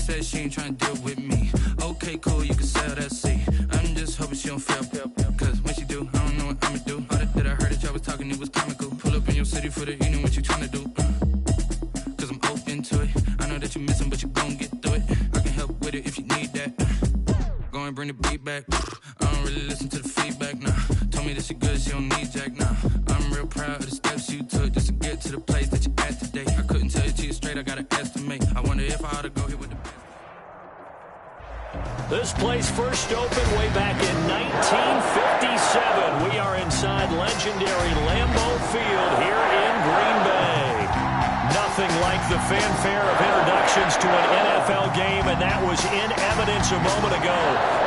said she ain't trying to deal with me. Okay, cool, you can sell that seat. I'm just hoping she don't fail. Cause when she do, I don't know what I'ma do. All that I heard that y'all was talking, it was comical. Pull up in your city for the evening, what you trying to do? Cause I'm open to it. I know that you missing, but you gon' get through it. I can help with it if you need that. Go and bring the beat back. I don't really listen to the feedback, nah. Told me that she good, she don't need jack, nah. I'm real proud of the steps you took just to get to the place that you at today. I couldn't tell you to you straight, I gotta estimate. I wonder if I ought to go here with the best. This place first opened way back in 1957. We are inside legendary Lambeau Field here in Green Bay. Nothing like the fanfare of introductions to an NFL game, and that was in evidence a moment ago.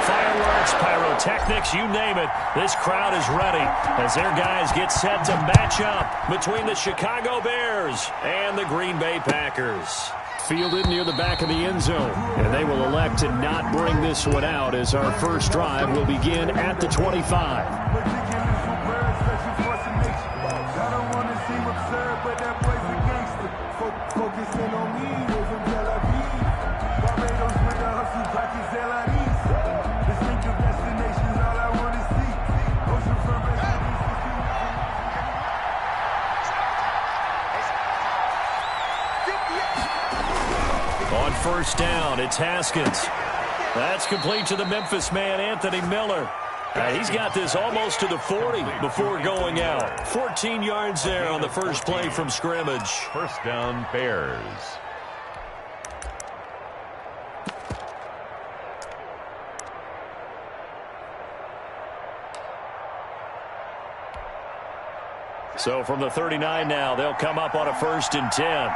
Fireworks, pyrotechnics, you name it. This crowd is ready as their guys get set to match up between the Chicago Bears and the Green Bay Packers. Fielded near the back of the end zone, and they will elect to not bring this one out as our first drive will begin at the 25. On first down, it's Haskins. That's complete to the Memphis man, Anthony Miller. He's got this almost to the 40 before going out. 14 yards there on the first play from scrimmage. First down, Bears. So from the 39 now, they'll come up on a 1st and 10.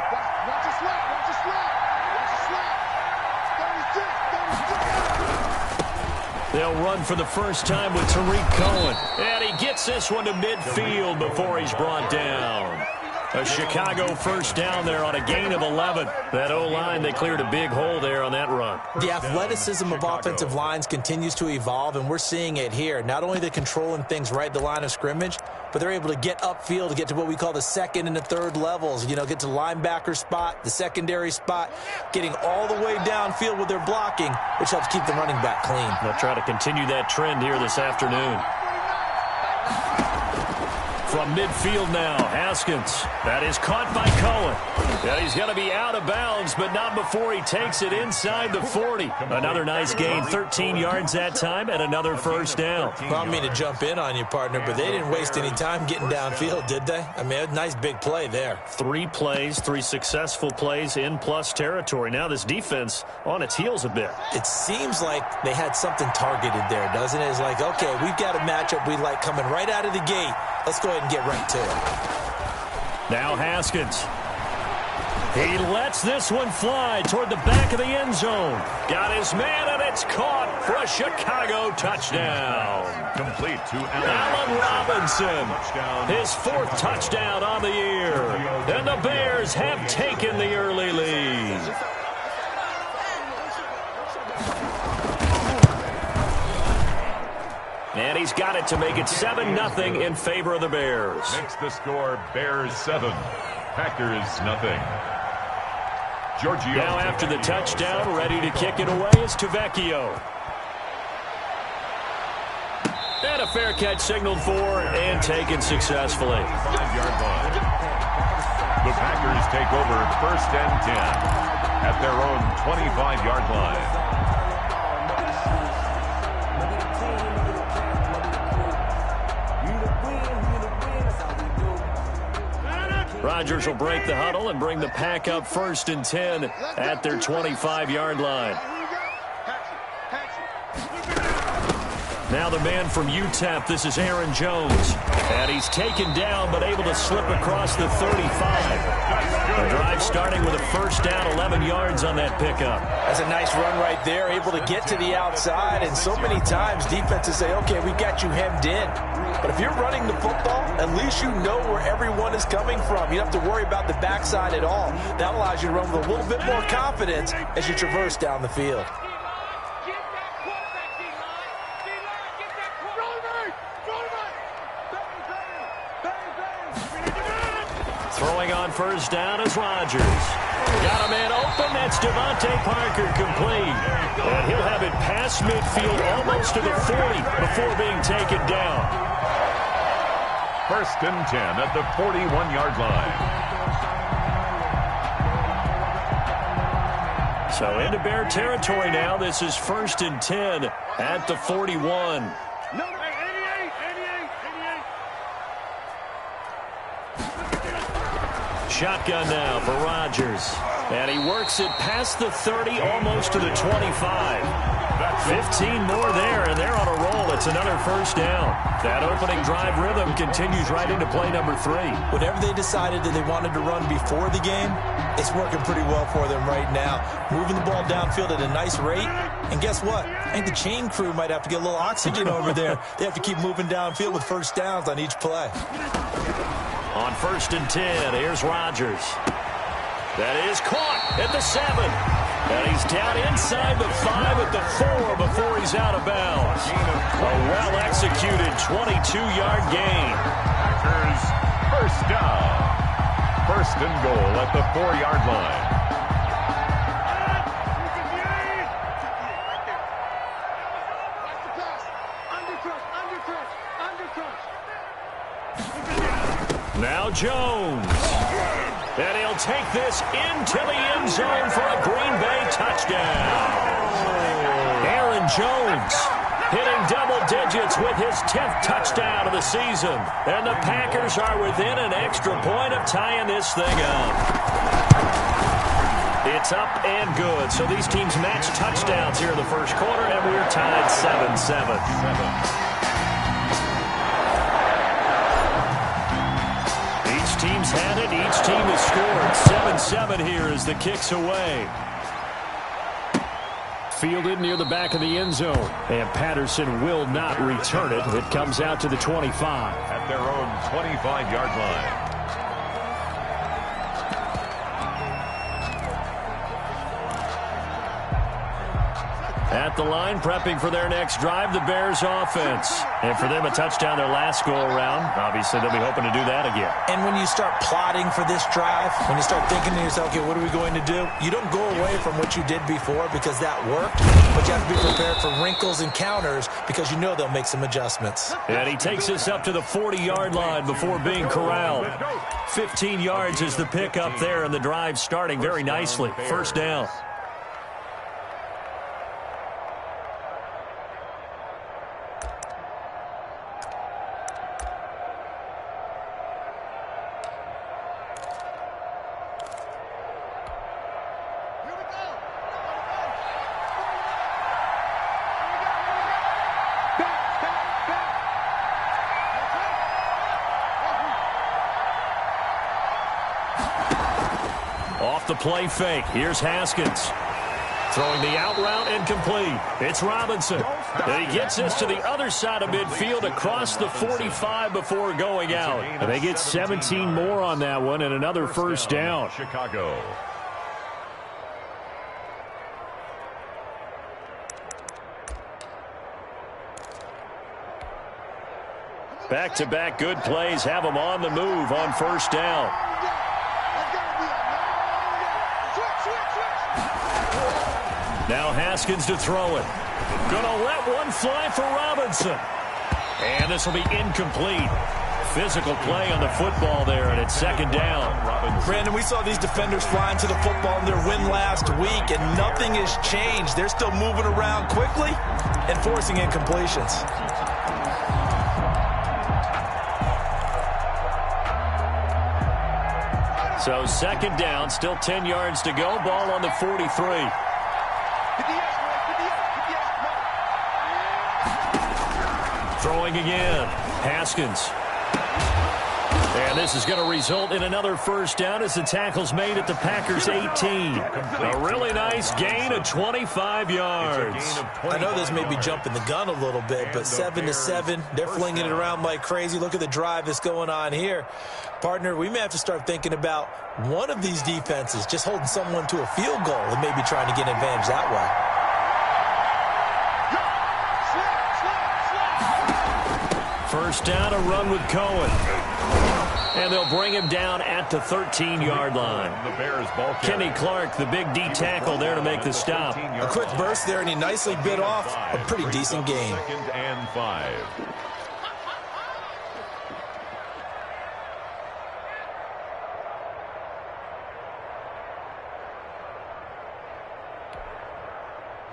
They'll run for the first time with Tariq Cohen. And he gets this one to midfield before he's brought down. A Chicago first down there on a gain of 11. That O-line, they cleared a big hole there on that run. The athleticism of offensive lines continues to evolve, and we're seeing it here. Not only they're controlling things right at the line of scrimmage, but they're able to get upfield to get to what we call the second and the third levels. You know, get to the linebacker spot, the secondary spot, getting all the way downfield with their blocking, which helps keep the running back clean. They'll try to continue that trend here this afternoon. From midfield now, Haskins. That is caught by Cohen. And he's going to be out of bounds, but not before he takes it inside the 40. Another nice gain, 13 yards that time, and another first down. Well, I don't mean to jump in on you, partner, but they didn't waste any time getting downfield, did they? I mean, a nice big play there. 3 plays, 3 successful plays in plus territory. Now this defense on its heels a bit. It seems like they had something targeted there, doesn't it? It's like, okay, we've got a matchup we like coming right out of the gate. Let's go ahead and get right to it. Now Haskins. He lets this one fly toward the back of the end zone. Got his man, and it's caught for a Chicago touchdown. Complete to Allen Robinson. His 4th touchdown on the year. And the Bears have taken the early lead. And he's got it to make it 7-0 in favor of the Bears. Makes the score Bears 7, Packers nothing. Giorgio now after the touchdown, ready to kick it away is Tavecchio. And a fair catch signaled for and taken successfully. 5-yard line. The Packers take over 1st and 10 at their own 25-yard line. Rodgers will break the huddle and bring the pack up 1st and 10 at their 25-yard line. Now the man from UTEP, this is Aaron Jones. And he's taken down but able to slip across the 35. The drive starting with a first down, 11 yards on that pickup. That's a nice run right there, able to get to the outside. And so many times defenses say, okay, we've got you hemmed in. But if you're running the football, at least you know where everyone is coming from. You don't have to worry about the backside at all. That allows you to run with a little bit more confidence as you traverse down the field. Throwing on first down is Rodgers. Got a man open. That's Devontae Parker, complete. And he'll have it past midfield almost to the 40 before being taken down. 1st and 10 at the 41-yard line. So into Bear territory now. This is 1st and 10 at the 41. Shotgun now for Rodgers. And he works it past the 30, almost to the 25. 15 more there, and they're on a roll. It's another 1st down. That opening drive rhythm continues right into play number 3. Whatever they decided that they wanted to run before the game, it's working pretty well for them right now. Moving the ball downfield at a nice rate. And guess what? I think the chain crew might have to get a little oxygen over there. They have to keep moving downfield with 1st downs on each play. On 1st and 10, here's Rodgers. That is caught at the 7. And he's down inside the 5 at the 4 before he's out of bounds. A well-executed 22-yard gain. Packers 1st down. 1st and goal at the 4-yard line. Now Jones. And he'll take this into the end zone for a Green Bay touchdown. Aaron Jones hitting double digits with his 10th touchdown of the season. And the Packers are within an extra point of tying this thing up. It's up and good. So these teams match touchdowns here in the 1st quarter, and we're tied 7-7. Teams had it. Each team has scored. 7-7 here as the kick's away. Fielded near the back of the end zone. And Patterson will not return it. It comes out to the 25. At their own 25-yard line. At the line, prepping for their next drive, the Bears offense. And for them, a touchdown their last go-around. Obviously, they'll be hoping to do that again. And when you start plotting for this drive, when you start thinking to yourself, okay, what are we going to do? You don't go away from what you did before because that worked, but you have to be prepared for wrinkles and counters because you know they'll make some adjustments. And he takes us up to the 40-yard line before being corralled. 15 yards is the pickup there, and the drive starting very nicely. 1st down. Off the play fake. Here's Haskins. Throwing the out route and complete. It's Robinson. And he gets this to the other side of midfield across the 45 before going out. And they get 17 more on that one and another 1st down. Chicago. Back-to-back good plays have them on the move on 1st down. Now Haskins to throw it. Gonna let one fly for Robinson. And this will be incomplete. Physical play on the football there, and it's 2nd down. Brandon, we saw these defenders flying to the football in their win last week, and nothing has changed. They're still moving around quickly and forcing incompletions. So 2nd down, still 10 yards to go. Ball on the 43. Throwing again. Haskins. And this is going to result in another 1st down as the tackle's made at the Packers' 18. A really nice gain of 25 yards. I know this may be jumping the gun a little bit, but 7-7, they're flinging it around like crazy. Look at the drive that's going on here. Partner, we may have to start thinking about one of these defenses just holding someone to a field goal and maybe trying to get an advantage that way. 1st down, a run with Cohen. And they'll bring him down at the 13-yard line. The Bears ball carrier. Kenny Clark, the big D tackle there to make the stop. A quick burst there, and he nicely bit off a pretty decent gain. 2nd and 5.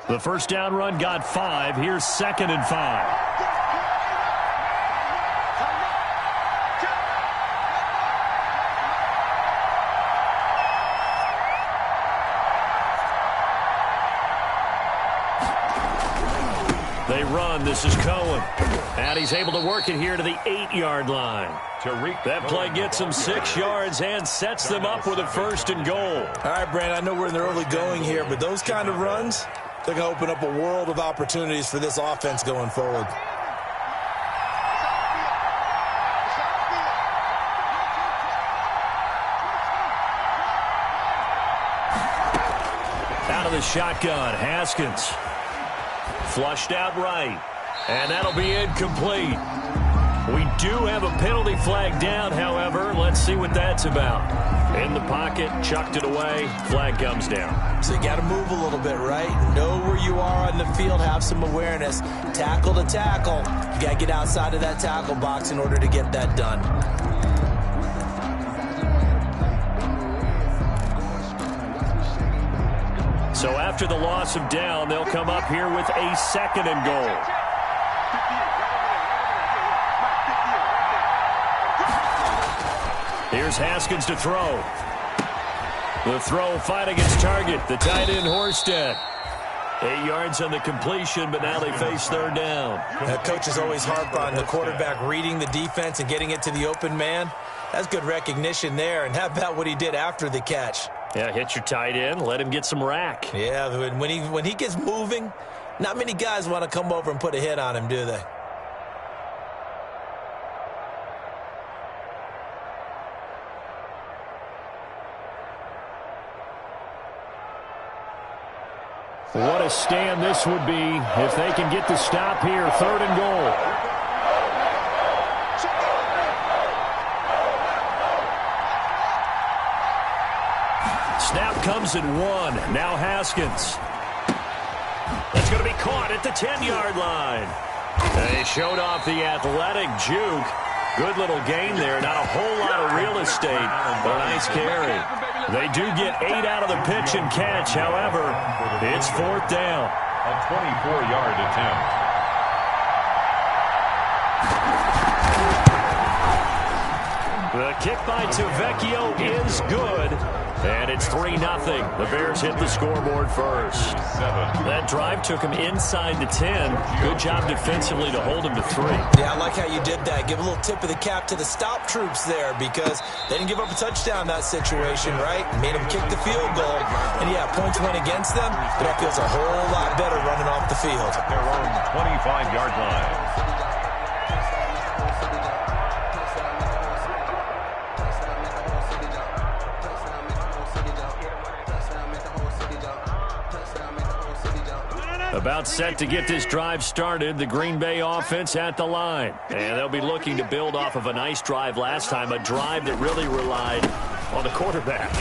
The first down run got 5. Here's 2nd and 5. They run. This is Cohen. And he's able to work it here to the 8-yard line. That play gets him 6 yards and sets them up with a 1st and goal. All right, Brandon, I know we're in the early going here, but those kind of runs, they're going to open up a world of opportunities for this offense going forward. Out of the shotgun, Haskins. Flushed out right. And that'll be incomplete. We do have a penalty flag down, however. Let's see what that's about. In the pocket, chucked it away. Flag comes down. So you got to move a little bit, right? Know where you are on the field. Have some awareness. Tackle to tackle. You got to get outside of that tackle box in order to get that done. So after the loss of down, they'll come up here with a 2nd and goal. Here's Haskins to throw. The throw fighting its target, the tight end Horsted. 8 yards on the completion, but now they face 3rd down. Coach is always harp on the quarterback reading the defense and getting it to the open man. That's good recognition there. And how about what he did after the catch? Yeah, hit your tight end, let him get some rack. Yeah, when he gets moving, not many guys want to come over and put a hit on him, do they? What a stand this would be if they can get the stop here. 3rd and goal. Snap comes at 1. Now Haskins. That's going to be caught at the 10-yard line. They showed off the athletic juke. Good little gain there. Not a whole lot of real estate, but a nice carry. They do get 8 out of the pitch and catch. However, it's 4th down. A 24-yard attempt. The kick by Tavecchio is good. And it's 3-0. The Bears hit the scoreboard first. That drive took him inside the 10. Good job defensively to hold him to 3. Yeah, I like how you did that. Give a little tip of the cap to the stop troops there because they didn't give up a touchdown in that situation, right? Made them kick the field goal. And, yeah, points went against them, but that feels a whole lot better running off the field. Their own 25-yard line. About set to get this drive started, the Green Bay offense at the line. And they'll be looking to build off of a nice drive last time, a drive that really relied on the quarterback.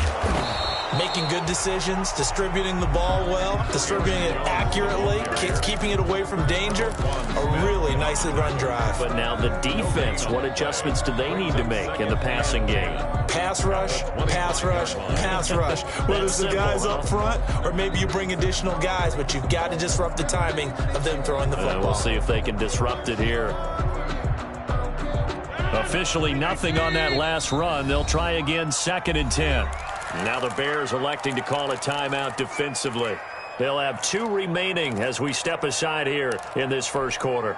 Making good decisions, distributing the ball well, distributing it accurately, keeping it away from danger. A really nicely run drive. But now the defense, what adjustments do they need to make in the passing game? Pass rush, pass rush, pass rush. Whether it's the guys up front or maybe you bring additional guys, but you've got to disrupt the timing of them throwing the football. We'll see if they can disrupt it here. Officially nothing on that last run. They'll try again 2nd and 10. Now the Bears electing to call a timeout defensively. They'll have 2 remaining as we step aside here in this first quarter.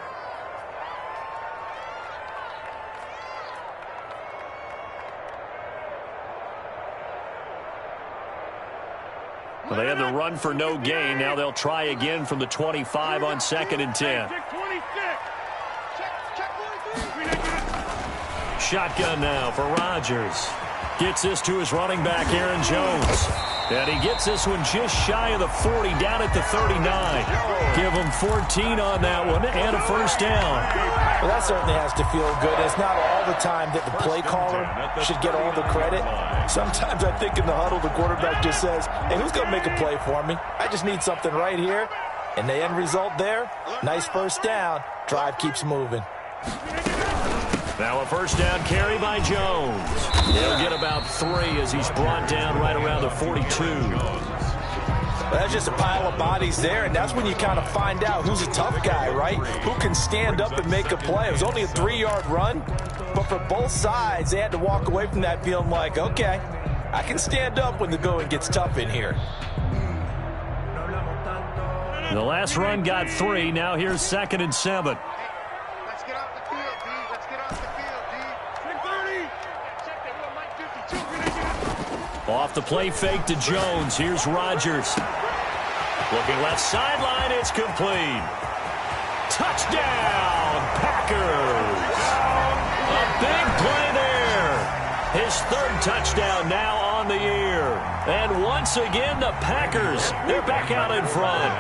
Well, they had the run for no gain. Now they'll try again from the 25 on 2nd and 10. Shotgun now for Rodgers. Gets this to his running back, Aaron Jones. And he gets this one just shy of the 40, down at the 39. Give him 14 on that one and a first down. Well, that certainly has to feel good. It's not all the time that the play caller should get all the credit. Sometimes I think in the huddle, the quarterback just says, hey, who's going to make a play for me? I just need something right here. And the end result there, nice first down. Drive keeps moving. Now a first down carry by Jones. He'll get about 3 as he's brought down right around the 42. Well, that's just a pile of bodies there, and that's when you kind of find out who's a tough guy, right? Who can stand up and make a play. It was only a 3-yard run, but for both sides, they had to walk away from that feeling like, okay, I can stand up when the going gets tough in here. The last run got 3. Now here's 2nd and 7. Let's get off the field, D. Let's get off the field, D. 30. Check that real Mike 52. Off the play fake to Jones. Here's Rodgers. Looking left sideline. It's complete. Touchdown, Packers. A big play there. His 3rd touchdown now on the year. And once again, the Packers, they're back out in front.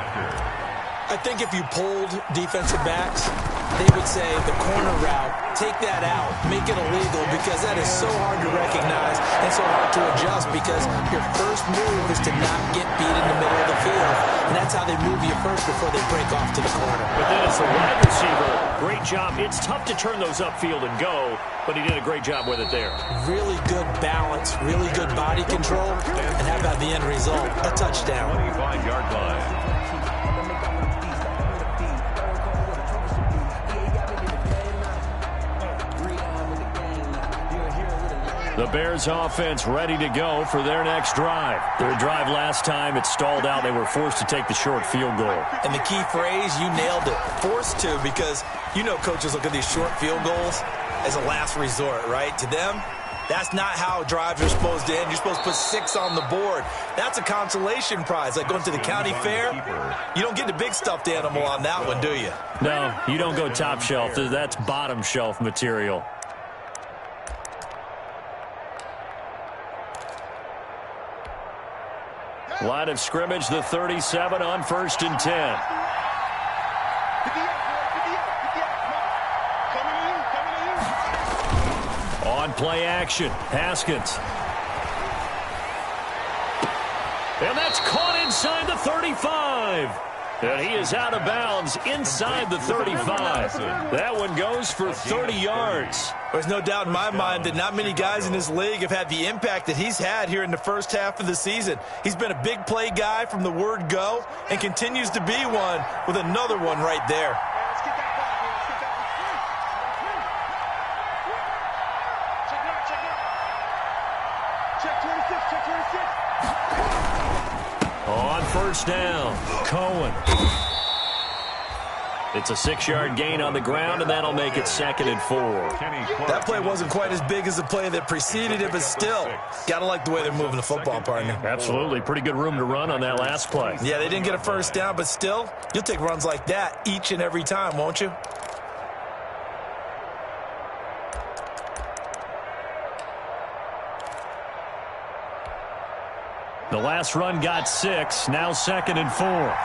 I think if you polled defensive backs, they would say the corner route, take that out, make it illegal, because that is so hard to recognize and so hard to adjust, because your first move is to not get beat in the middle of the field. And that's how they move you first before they break off to the corner. But then as a wide receiver, great job. It's tough to turn those upfield and go, but he did a great job with it there. Really good balance, really good body control, and how about the end result? A touchdown. 25-yard line. The Bears offense ready to go for their next drive. Their drive last time, it stalled out. They were forced to take the short field goal. And the key phrase, you nailed it, forced to, because you know coaches look at these short field goals as a last resort, right? To them, that's not how drives are supposed to end. You're supposed to put 6 on the board. That's a consolation prize, like going to the county fair. You don't get the big stuffed animal on that one, do you? No, you don't go top shelf. That's bottom shelf material. Line of scrimmage, the 37 on 1st and 10. On play action, Haskins. And that's caught inside the 35. And he is out of bounds inside the 35. That one goes for 30 yards. There's no doubt in my mind that not many guys in this league have had the impact that he's had here in the first half of the season. He's been a big play guy from the word go and continues to be one with another one right there. On 1st down, Cohen. It's a 6-yard gain on the ground, and that'll make it 2nd and 4. That play wasn't quite as big as the play that preceded it, but still, got to like the way they're moving the football, partner. Absolutely. Pretty good room to run on that last play. Yeah, they didn't get a first down, but still, you'll take runs like that each and every time, won't you? The last run got 6, now 2nd and 4.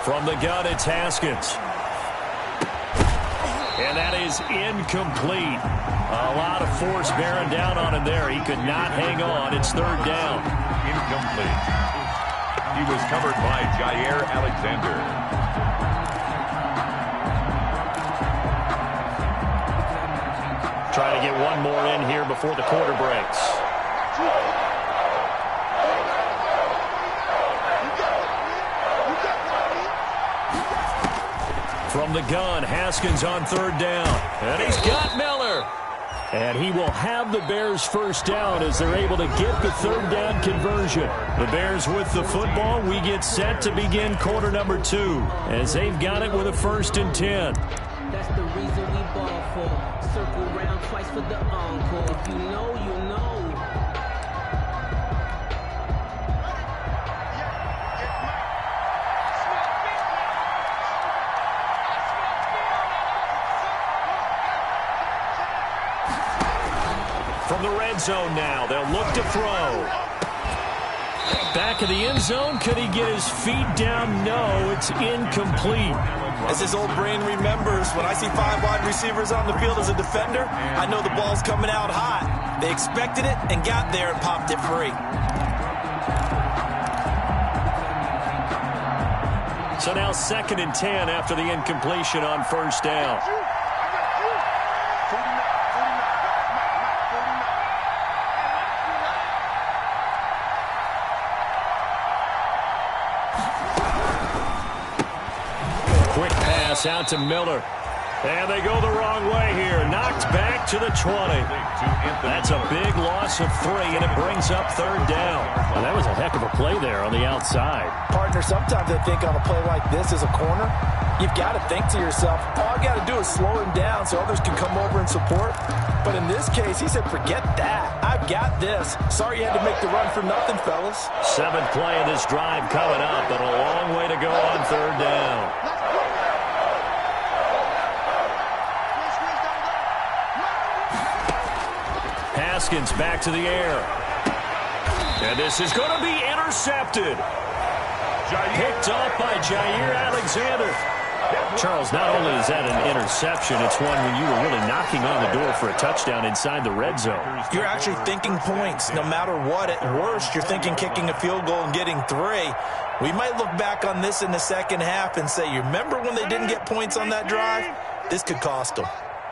From the gun, it's Haskins. And that is incomplete. A lot of force bearing down on him there. He could not hang on. It's 3rd down. Incomplete. He was covered by Jair Alexander. Trying to get one more in here before the quarter breaks. From the gun, Haskins on 3rd down. And he's got Miller. And he will have the Bears' first down as they're able to get the 3rd down conversion. The Bears with the football. We get set to begin quarter number 2 as they've got it with a 1st and 10. That's the reason we ball for. Circle round twice for the encore. If you know, you know. From the red zone now, they'll look to throw. Back of the end zone, could he get his feet down? No, it's incomplete. As his old brain remembers, when I see 5 wide receivers on the field as a defender, I know the ball's coming out hot. They expected it and got there and popped it free. So now 2nd and 10 after the incompletion on first down. Quick pass out to Miller. And they go the wrong way here. Knocked back to the 20. That's a big loss of 3, and it brings up 3rd down. Well, that was a heck of a play there on the outside. Partner, sometimes I think on a play like this as a corner, you've got to think to yourself, all I got to do is slow him down so others can come over and support. But in this case, he said, forget that. I've got this. Sorry you had to make the run for nothing, fellas. 7th play of this drive coming up, but a long way to go on 3rd down. Haskins back to the air. And this is going to be intercepted. Picked off by Jair Alexander. Charles, not only is that an interception, it's one when you were really knocking on the door for a touchdown inside the red zone. You're actually thinking points. No matter what, at worst, you're thinking kicking a field goal and getting 3. We might look back on this in the second half and say, you remember when they didn't get points on that drive? This could cost them.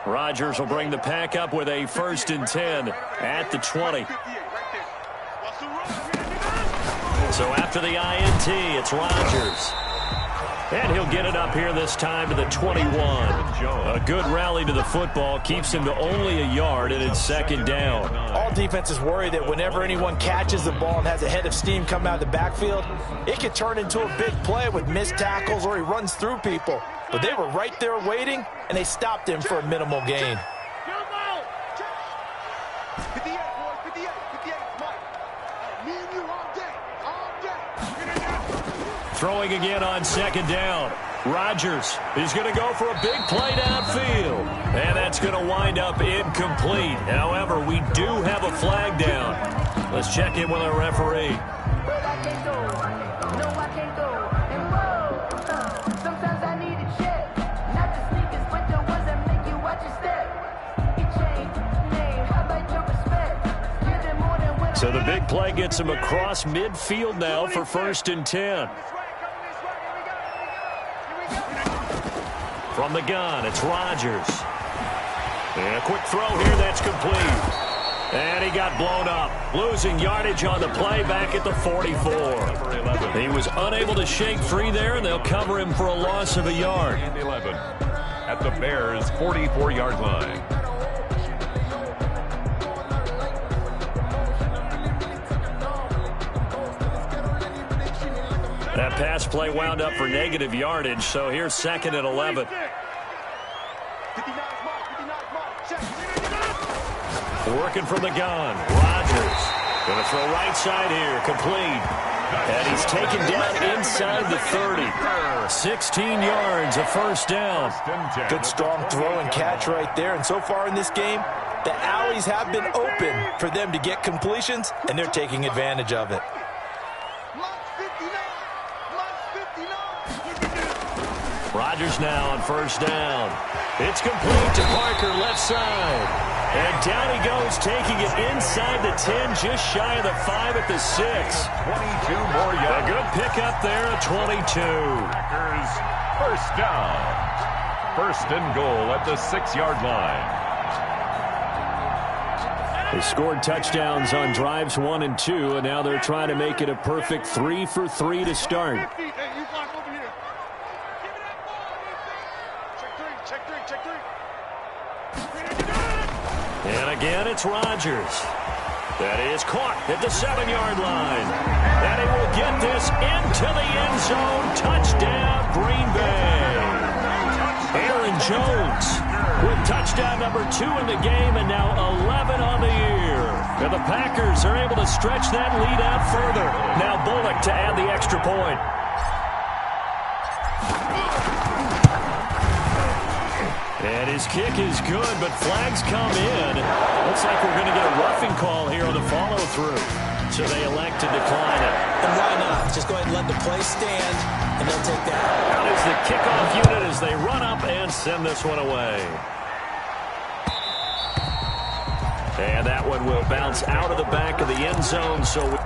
Rodgers will bring the pack up with a 1st and 10 at the 20. So after the INT, it's Rodgers. And he'll get it up here this time to the 21. A good rally to the football keeps him to only a yard, and it's 2nd down. All defenses worry that whenever anyone catches the ball and has a head of steam come out of the backfield, it could turn into a big play with missed tackles or he runs through people. But they were right there waiting, and they stopped him for a minimal gain. Throwing again on 2nd down. Rodgers is going to go for a big play downfield. And that's going to wind up incomplete. However, we do have a flag down. Let's check in with our referee. So the big play gets him across midfield now for 1st and 10. From the gun, it's Rodgers. And a quick throw here, that's complete. And he got blown up, losing yardage on the play back at the 44. He was unable to shake free there, and they'll cover him for a loss of a yard. 11 at the Bears' 44-yard line. That pass play wound up for negative yardage, so here's 2nd and 11. Working from the gun. Rodgers going to throw right side here, complete. And he's taken down inside the 30. 16 yards, a 1st down. Good strong throw and catch right there. And so far in this game, the alleys have been open for them to get completions, and they're taking advantage of it. Rodgers now on 1st down. It's complete to Parker, left side. And down he goes, taking it inside the 10, just shy of the 5 at the 6. 22 more yards. A good pickup there at 22. Packers, 1st down. 1st and goal at the 6-yard line. They scored touchdowns on drives 1 and 2, and now they're trying to make it a perfect 3 for 3 to start. And again, it's Rodgers. That is caught at the 7-yard line. And he will get this into the end zone. Touchdown, Green Bay. Aaron Jones with touchdown number 2 in the game, and now 11 on the year. And the Packers are able to stretch that lead out further. Now Bullock to add the extra point. And his kick is good, but flags come in. Looks like we're going to get a run through. So they elect to decline it. And why not? Just go ahead and let the play stand, and they'll take that. Out is the kickoff unit as they run up and send this one away. And that one will bounce out of the back of the end zone. So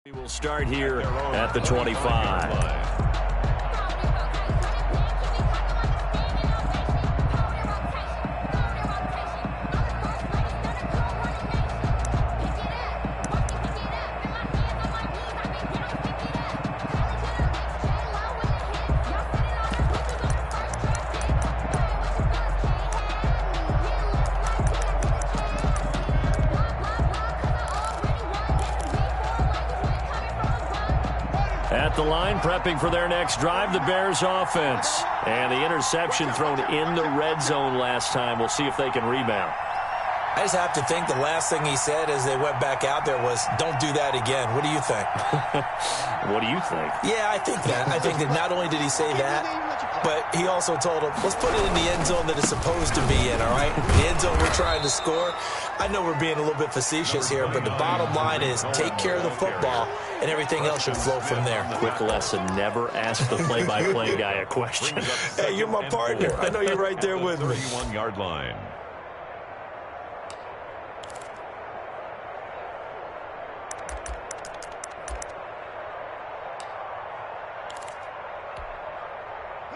we will start here at the 25. At the line, prepping for their next drive, the Bears offense. And the interception thrown in the red zone last time. We'll see if they can rebound. I just have to think the last thing he said as they went back out there was, don't do that again. What do you think? What do you think? Yeah, I think that. I think that not only did he say that, but he also told him, let's put it in the end zone that it's supposed to be in, all right? The end zone we're trying to score. I know we're being a little bit facetious here, but the bottom line is take care of the football, and everything else should flow from there. Quick lesson, never ask the play-by-play guy a question. Hey, you're my partner. I know you're right there with me. 31-yard line.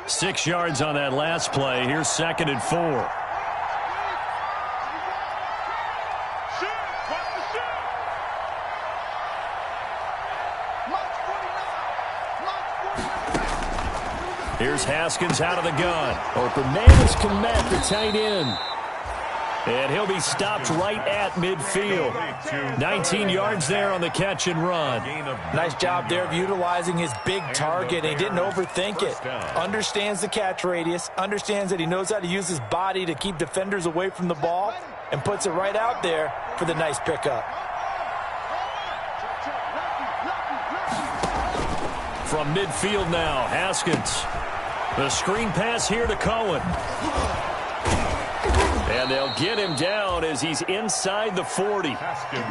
Six yards on that last play. Here's 2nd and 4. Here's Haskins out of the gun. Open man is Komet, the tight end. And he'll be stopped right at midfield. 19 yards there on the catch and run. Nice job there of utilizing his big target. He didn't overthink it. Understands the catch radius, understands that he knows how to use his body to keep defenders away from the ball, and puts it right out there for the nice pickup. From midfield now, Haskins. The screen pass here to Cohen. And they'll get him down as he's inside the 40.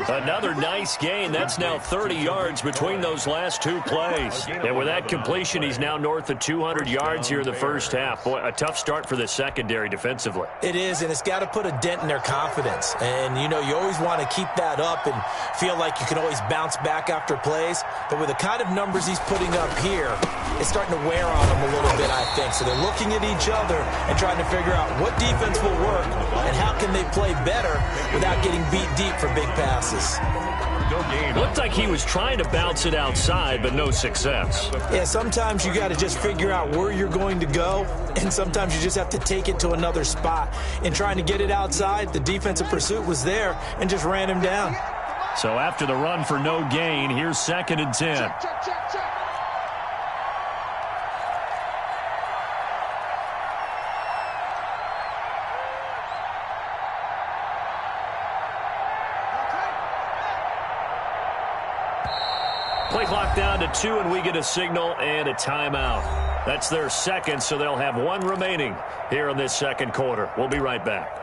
Another nice gain. That's now 30 yards between those last two plays. And with that completion, he's now north of 200 yards here in the first half. Boy, a tough start for the secondary defensively. It is, and it's got to put a dent in their confidence. And, you know, you always want to keep that up and feel like you can always bounce back after plays. But with the kind of numbers he's putting up here, it's starting to wear on them a little bit, I think. So they're looking at each other and trying to figure out what defense will work and how can they play better without getting beat deep for big passes. Looked like he was trying to bounce it outside, but no success. Yeah, sometimes you got to just figure out where you're going to go, and sometimes you just have to take it to another spot. In trying to get it outside, the defensive pursuit was there and just ran him down. So after the run for no gain, here's 2nd and 10. Play clock down to 2, and we get a signal and a timeout. That's their second, so they'll have one remaining here in this second quarter. We'll be right back.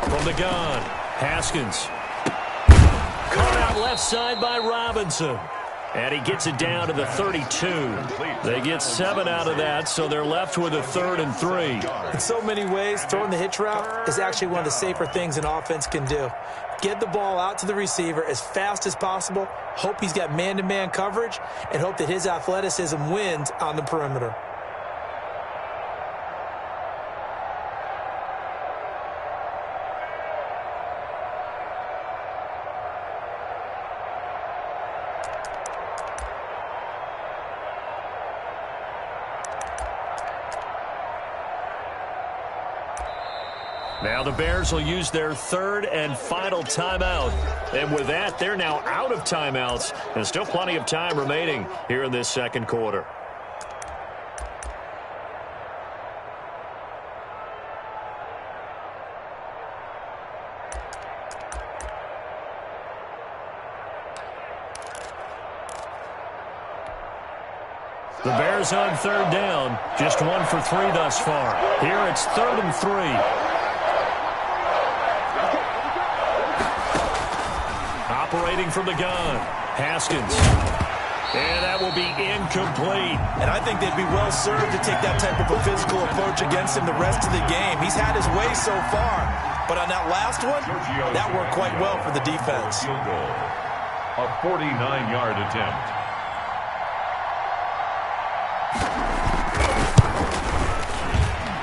From the gun, Haskins. Caught out left side by Robinson. And he gets it down to the 32. They get 7 out of that, so they're left with a 3rd and 3. In so many ways, throwing the hitch route is actually one of the safer things an offense can do. Get the ball out to the receiver as fast as possible, hope he's got man-to-man coverage, and hope that his athleticism wins on the perimeter. Now the Bears will use their 3rd and final timeout. And with that, they're now out of timeouts. And still plenty of time remaining here in this second quarter. The Bears on 3rd down. Just 1 for 3 thus far. Here it's 3rd and 3. Operating from the gun, Haskins. And that will be incomplete. And I think they'd be well served to take that type of a physical approach against him the rest of the game. He's had his way so far. But on that last one, that worked quite well for the defense. A 49-yard attempt.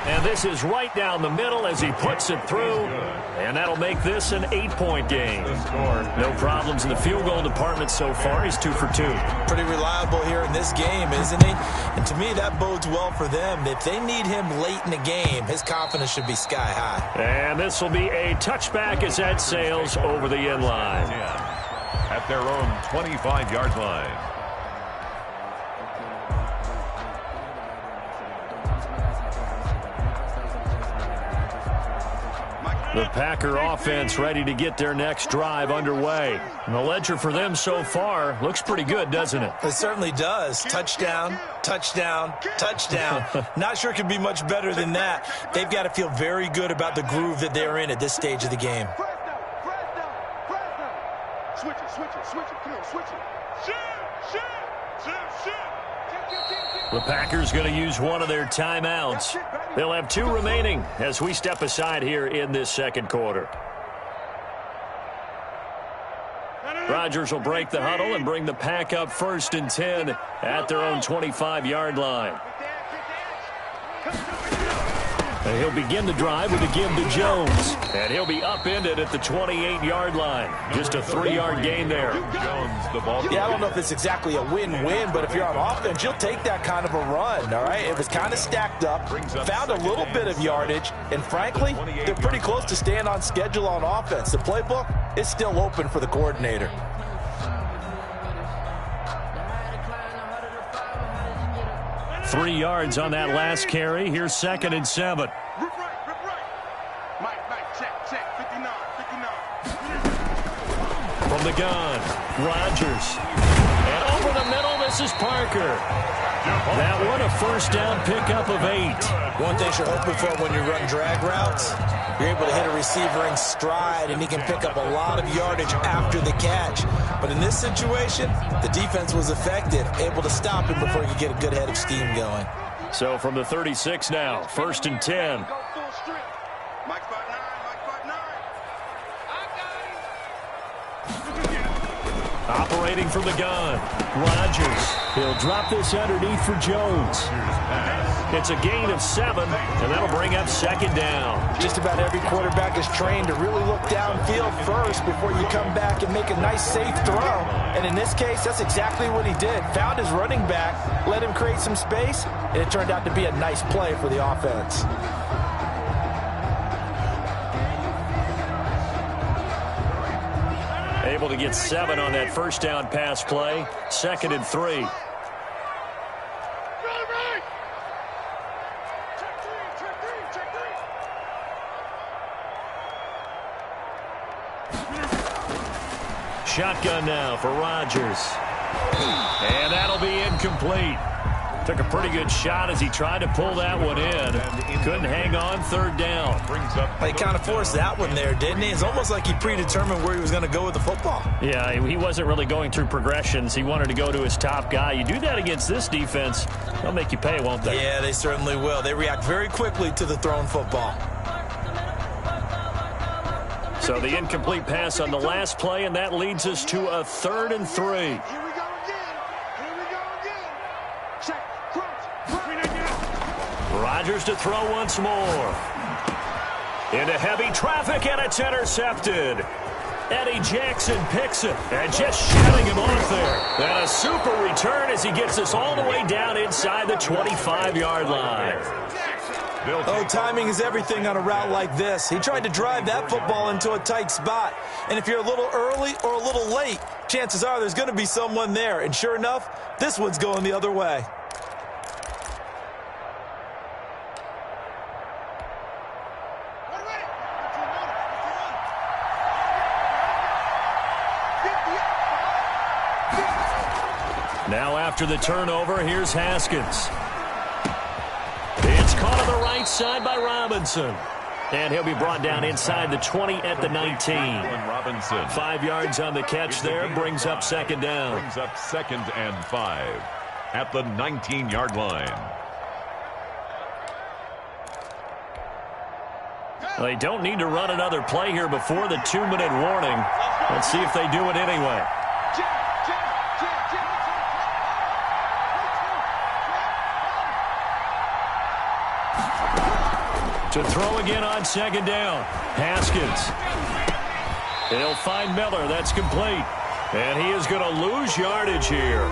And this is right down the middle as he puts it through. And that'll make this an 8-point game. No problems in the field goal department so far. He's 2 for 2. Pretty reliable here in this game, isn't he? And to me, that bodes well for them. If they need him late in the game, his confidence should be sky high. And this will be a touchback as that sails over the end line. At their own 25-yard line. The Packer offense ready to get their next drive underway. And the ledger for them so far looks pretty good, doesn't it? It certainly does. Touchdown, touchdown, touchdown. Not sure it could be much better than that. They've got to feel very good about the groove that they're in at this stage of the game. Switch it. Come on, switch it. Shoot. The Packers going to use one of their timeouts. They'll have 2 remaining as we step aside here in this second quarter. Rodgers will break the huddle and bring the Pack up 1st and 10 at their own 25-yard line. And he'll begin the drive with a give to Jones. And he'll be upended at the 28-yard line. Just a 3-yard gain there. Jones, the ball. Yeah, I don't know if it's exactly a win-win, but if you're on offense, you'll take that kind of a run, all right? It was kind of stacked up, found a little bit of yardage, and frankly, they're pretty close to staying on schedule on offense. The playbook is still open for the coordinator. Three yards on that last carry. Here's 2nd and 7. Rip right. Mike, check. 59. From the gun, Rodgers. And over the middle, this is Parker. That one, a 1st down pickup of 8. One thing you're hoping for when you run drag routes, you're able to hit a receiver in stride, and he can pick up a lot of yardage after the catch. But in this situation, the defense was effective, able to stop him before he could get a good head of steam going. So from the 36 now, 1st and 10. Go full strength. Mike 5'9". Operating from the gun, Rodgers. He'll drop this underneath for Jones. It's a gain of 7, and that'll bring up 2nd down. Just about every quarterback is trained to really look downfield first before you come back and make a nice, safe throw. And in this case, that's exactly what he did. Found his running back, let him create some space, and it turned out to be a nice play for the offense. Able to get 7 on that 1st down pass play. 2nd and 3. Shotgun now for Rodgers. And that'll be incomplete. Took a pretty good shot as he tried to pull that one in. Couldn't hang on, 3rd down. He kind of forced that one there, didn't he? It's almost like he predetermined where he was going to go with the football. Yeah, he wasn't really going through progressions. He wanted to go to his top guy. You do that against this defense, they'll make you pay, won't they? Yeah, they certainly will. They react very quickly to the thrown football. So the incomplete pass on the last play, and that leads us to a 3rd and 3. Here we go again. Check. Rodgers to throw once more. Into heavy traffic, and it's intercepted. Eddie Jackson picks it, and just shutting him off there. And a super return as he gets us all the way down inside the 25-yard line. Oh, timing is everything on a route like this. He tried to drive that football into a tight spot. And if you're a little early or a little late, chances are there's going to be someone there. And sure enough, this one's going the other way. Now after the turnover, here's Haskins. It's caught on the right side by Robinson. And he'll be brought down inside the 20 at the 19. Robinson. 5 yards on the catch there, brings up 2nd down. Brings up 2nd and 5 at the 19-yard line. They don't need to run another play here before the 2-minute warning. Let's see if they do it anyway. To throw again on 2nd down. Haskins. He'll find Miller. That's complete. And he is going to lose yardage here.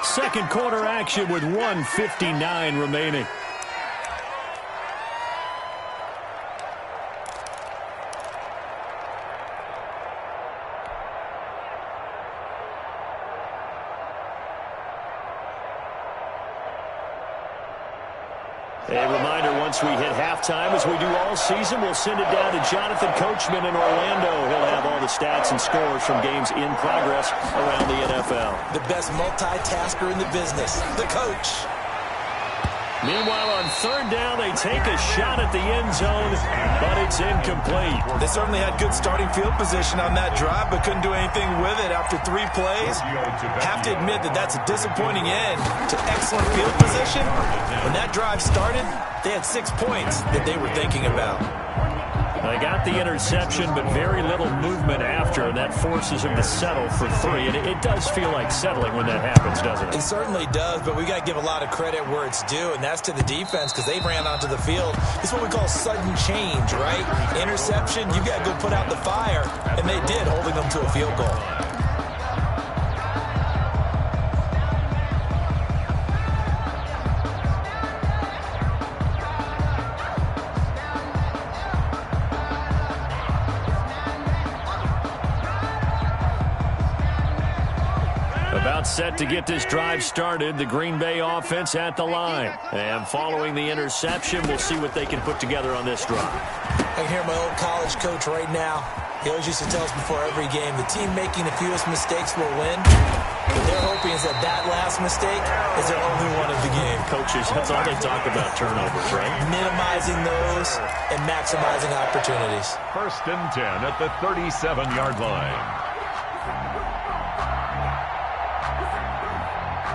Second quarter action with 1:59 remaining. A reminder, once we hit halftime, as we do all season, we'll send it down to Jonathan Coachman in Orlando. He'll have all the stats and scores from games in progress around the NFL. The best multitasker in the business, the coach. Meanwhile, on third down, they take a shot at the end zone, but it's incomplete. They certainly had good starting field position on that drive, but couldn't do anything with it after 3 plays. Have to admit that that's a disappointing end to excellent field position. When that drive started, they had 6 points that they were thinking about. They got the interception, but very little movement after, and that forces him to settle for 3. And it does feel like settling when that happens, doesn't it? It certainly does, but we got to give a lot of credit where it's due, and that's to the defense because they ran onto the field. It's what we call sudden change, right? Interception, you got to go put out the fire, and they did, holding them to a field goal. About set to get this drive started, the Green Bay offense at the line. And following the interception, we'll see what they can put together on this drive. I can hear my old college coach right now. He always used to tell us before every game, the team making the fewest mistakes will win. What they're hoping is that that last mistake is their only one of the game. Coaches, that's all they talk about, turnovers, right? Minimizing those and maximizing opportunities. 1st and 10 at the 37-yard line.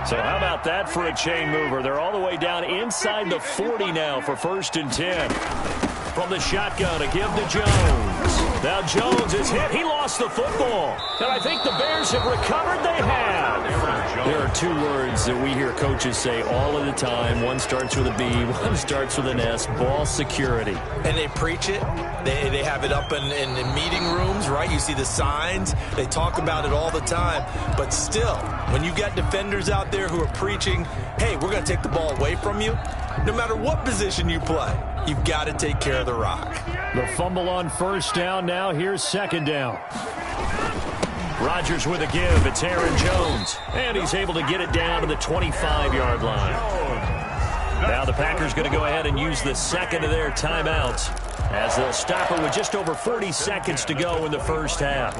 So how about that for a chain mover? They're all the way down inside the 40 now for 1st and 10. From the shotgun, a give to Jones. Now Jones is hit. He lost the football. And I think the Bears have recovered. They have. There are 2 words that we hear coaches say all of the time. One starts with a B, one starts with an S. Ball security. And they preach it. They have it up in meeting rooms, right? You see the signs. They talk about it all the time. But still, when you got defenders out there who are preaching, hey, we're going to take the ball away from you, no matter what position you play, you've got to take care of the rock. The fumble on 1st down now. Here's 2nd down. Rodgers with a give. It's Aaron Jones. And he's able to get it down to the 25-yard line. Now the Packers going to go ahead and use the 2nd of their timeouts as they'll stop it with just over 40 seconds to go in the 1st half.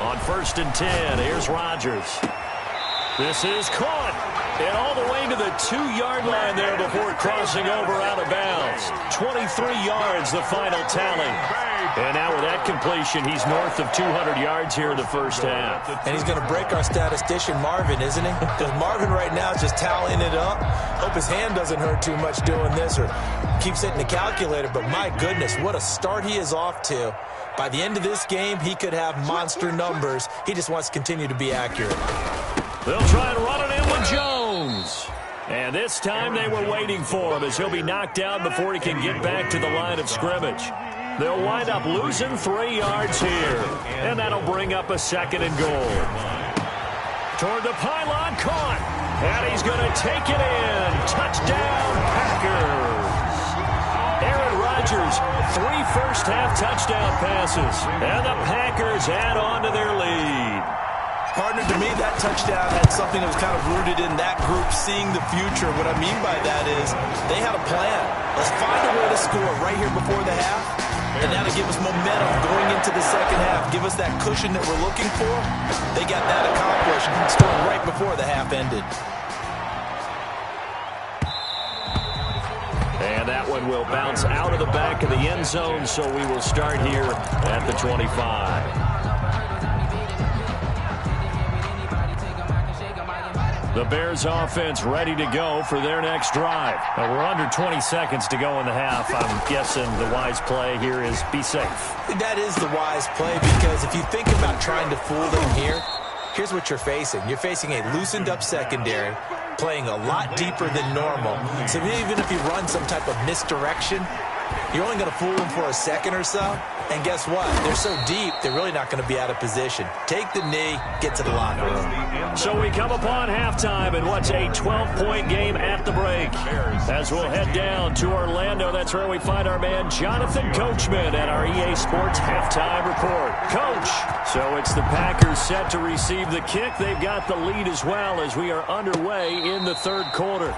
On 1st and 10, here's Rodgers. This is caught. And all the way to the 2-yard line there before crossing over out of bounds. 23 yards, the final tally. And now with that completion, he's north of 200 yards here in the 1st half. And he's going to break our statistician, Marvin, isn't he? Because Marvin right now is just tallying it up. Hope his hand doesn't hurt too much doing this or keeps hitting the calculator. But my goodness, what a start he is off to. By the end of this game, he could have monster numbers. He just wants to continue to be accurate. They'll try and run it in with Jones. And this time they were waiting for him as he'll be knocked down before he can get back to the line of scrimmage. They'll wind up losing 3 yards here. And that'll bring up a 2nd and goal. Toward the pylon, caught. And he's going to take it in. Touchdown, Packers. Aaron Rodgers, 3 first-half touchdown passes. And the Packers add on to their lead. Partner, to me, that touchdown had something that was kind of rooted in that group seeing the future. What I mean by that is they had a plan. Let's find a way to score right here before the half, and that'll give us momentum going into the 2nd half, give us that cushion that we're looking for. They got that accomplished, scoring right before the half ended. And that one will bounce out of the back of the end zone, so we will start here at the 25. The Bears offense ready to go for their next drive. Now we're under 20 seconds to go in the half. I'm guessing the wise play here is be safe. That is the wise play because if you think about trying to fool them here, here's what you're facing. You're facing a loosened up secondary, playing a lot deeper than normal. So even if you run some type of misdirection, You're only going to fool them for a second or so, and guess what? They're so deep, they're really not going to be out of position. Take the knee, get to the locker room. So we come upon halftime in what's a 12-point game at the break. As we'll head down to Orlando, that's where we find our man Jonathan Coachman at our EA Sports Halftime Report. Coach, so it's the Packers set to receive the kick. They've got the lead as well as we are underway in the third quarter.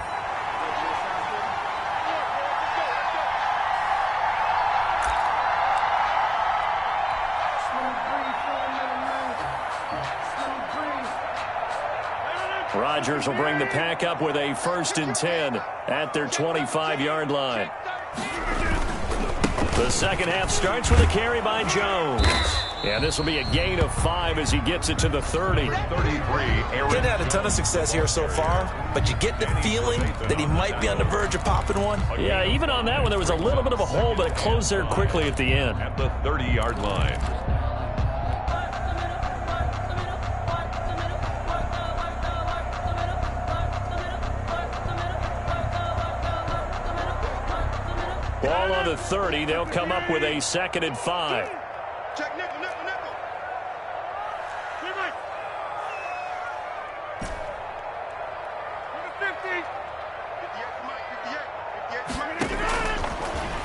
Rodgers will bring the Pack up with a 1st and 10 at their 25-yard line. The second half starts with a carry by Jones. And this will be a gain of 5 as he gets it to the 30. 33, Didn't have a ton of success here so far, but you get the feeling that he might be on the verge of popping one. Yeah, even on that one, there was a little bit of a hole, but it closed there quickly at the end. At the 30-yard line. Ball on the 30. They'll come up with a 2nd and 5. Check nickel, nickel, nickel.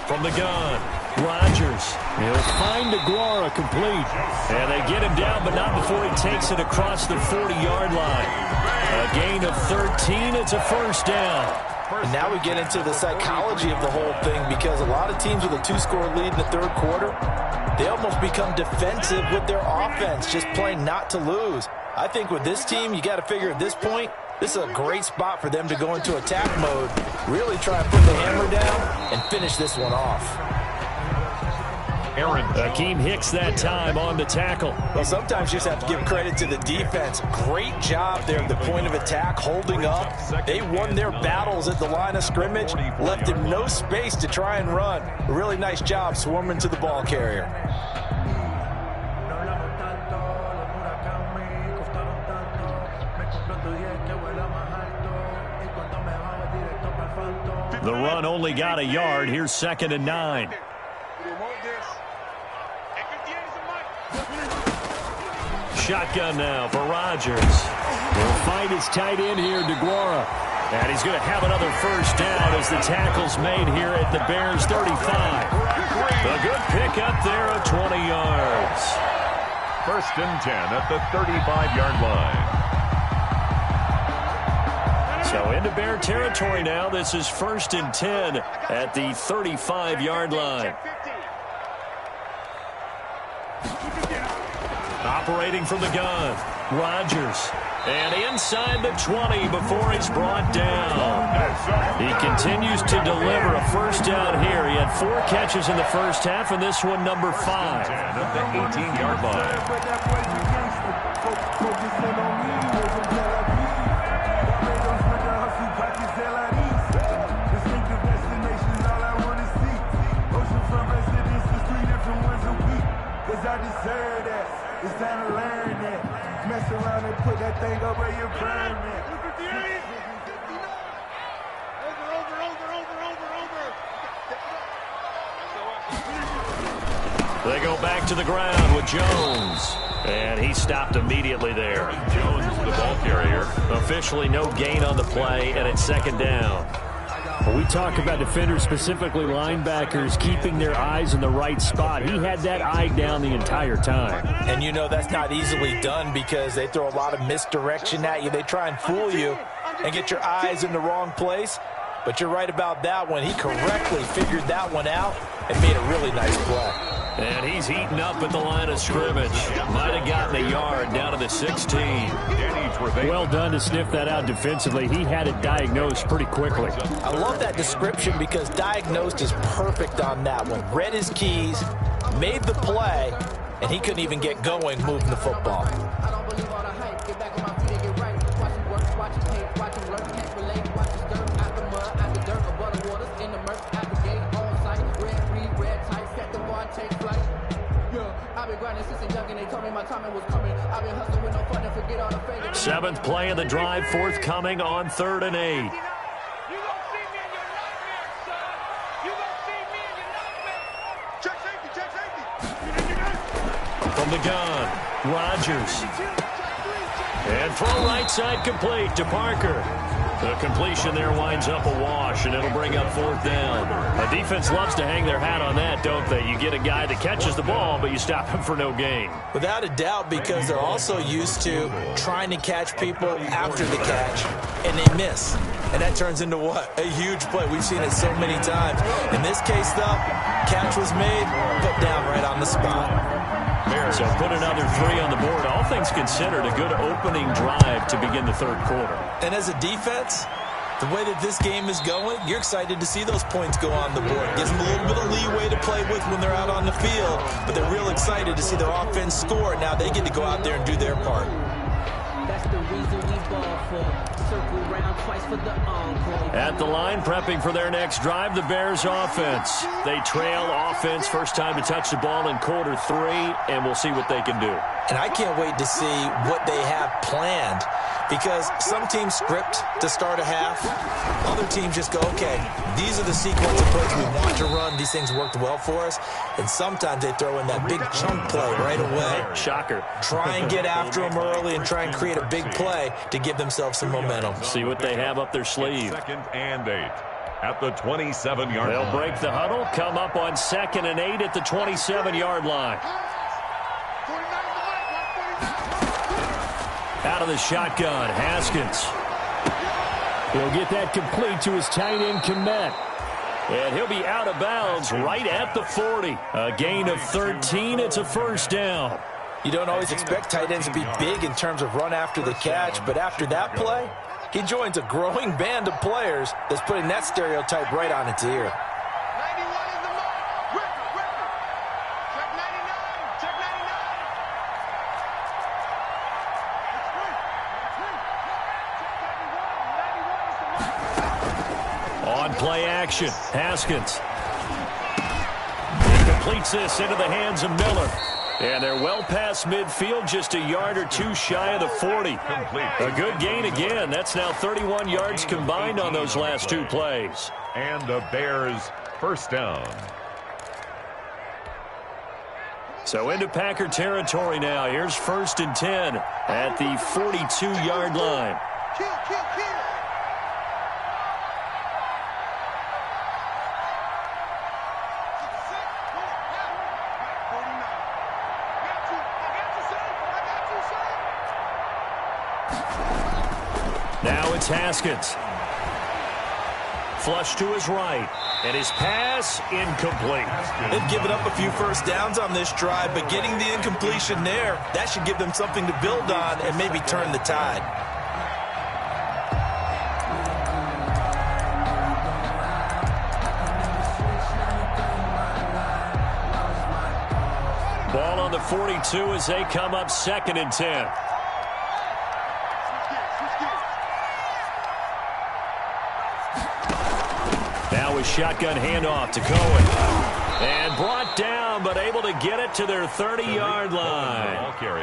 From the gun, Rodgers. He'll find DeGuara complete. And they get him down, but not before he takes it across the 40-yard line. A gain of 13. It's a 1st down. And now we get into the psychology of the whole thing, because a lot of teams with a 2-score lead in the third quarter, they almost become defensive with their offense, just playing not to lose. I think with this team, you got to figure at this point, this is a great spot for them to go into attack mode, really try and put the hammer down and finish this one off. Akeem Hicks that time on the tackle. Well, sometimes you just have to give credit to the defense. Great job there at the point of attack, holding up. They won their battles at the line of scrimmage, left him no space to try and run. A really nice job swarming to the ball carrier. The run only got a yard. Here's 2nd and 9. Shotgun now for Rodgers. He'll find his tight end here, DeGuara. And he's going to have another 1st down as the tackle's made here at the Bears' 35. A good pickup there of 20 yards. 1st and 10 at the 35-yard line. So into Bear territory now. This is 1st and 10 at the 35-yard line. Operating from the gun, Rodgers. And inside the 20 before he's brought down. He continues to deliver a 1st down here. He had 4 catches in the first half, and this one number 5. At the 18-yard line. It's time to learn that. Mess around and put that thing up where you burn it. They go back to the ground with Jones. And he stopped immediately there. Jones, the ball carrier. Officially no gain on the play, and it's 2nd down. When we talk about defenders, specifically linebackers, keeping their eyes in the right spot, he had that eye down the entire time. And you know that's not easily done because they throw a lot of misdirection at you. They try and fool you and get your eyes in the wrong place. But you're right about that one. He correctly figured that one out and made a really nice play. And he's heating up at the line of scrimmage. Might have gotten a yard down to the 16. Well done to sniff that out defensively. He had it diagnosed pretty quickly. I love that description because diagnosed is perfect on that one. Read his keys, made the play, and he couldn't even get going moving the football. Seventh play of the drive, forthcoming on 3rd and 8. the gun. Rodgers. And throw right side complete to Parker. The completion there winds up a wash, and it'll bring up 4th down. A defense loves to hang their hat on that, don't they? You get a guy that catches the ball, but you stop him for no gain. Without a doubt, because they're also used to trying to catch people after the catch, and they miss. And that turns into what? A huge play. We've seen it so many times. In this case, though, catch was made, put down right on the spot. So put another 3 on the board. All things considered, a good opening drive to begin the 3rd quarter. And as a defense, the way that this game is going, you're excited to see those points go on the board. Gives them a little bit of leeway to play with when they're out on the field, but they're real excited to see their offense score. Now they get to go out there and do their part. That's the reason we ball for. Circle round twice for the encore. At the line, prepping for their next drive, the Bears offense. They trail offense, first time to touch the ball in quarter 3, and we'll see what they can do. And I can't wait to see what they have planned, because some teams script to start a half. Other teams just go, okay, these are the sequence of plays we want to run. These things worked well for us. And sometimes they throw in that big chunk play right away. Shocker. Try and get after them early and try and create a big play to give themselves some momentum. See what they have up their sleeve. 2nd and 8 at the 27-yard line. They'll break the huddle, come up on 2nd and 8 at the 27-yard line. Out of the shotgun, Haskins. He'll get that complete to his tight end, Kmet. And he'll be out of bounds right at the 40. A gain of 13. It's a 1st down. You don't always expect tight ends to be big in terms of run after the catch, but after that play, he joins a growing band of players that's putting that stereotype right on its ear. 91 is the mark. Record. Check 99. Check 99. On play action, Haskins. He completes this into the hands of Miller. And they're well past midfield, just a yard or 2 shy of the 40. A good gain again. That's now 31 yards combined on those last 2 plays. And the Bears 1st down. So into Packer territory now. Here's 1st and 10 at the 42-yard line. Kill. Now it's Haskins. Flush to his right. And his pass incomplete. They've given up a few 1st downs on this drive, but getting the incompletion there, that should give them something to build on and maybe turn the tide. Ball on the 42 as they come up 2nd and 10. Now a shotgun handoff to Cohen. And brought down, but able to get it to their 30-yard line.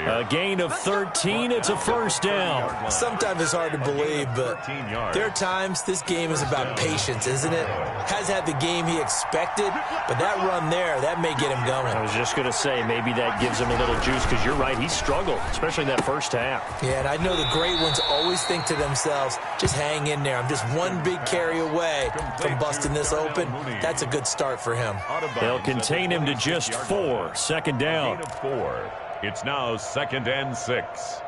A gain of 13. It's a 1st down. Sometimes it's hard to believe, but there are times this game is about patience, isn't it? Has had the game he expected, but that run there, that may get him going. I was just going to say, maybe that gives him a little juice, because you're right, he struggled, especially in that 1st half. Yeah, and I know the great ones always think to themselves, just hang in there. I'm just one big carry away from busting this open. That's a good start for him. They'll contain him to just 4. 2nd down. Gain of 4. It's now 2nd and 6.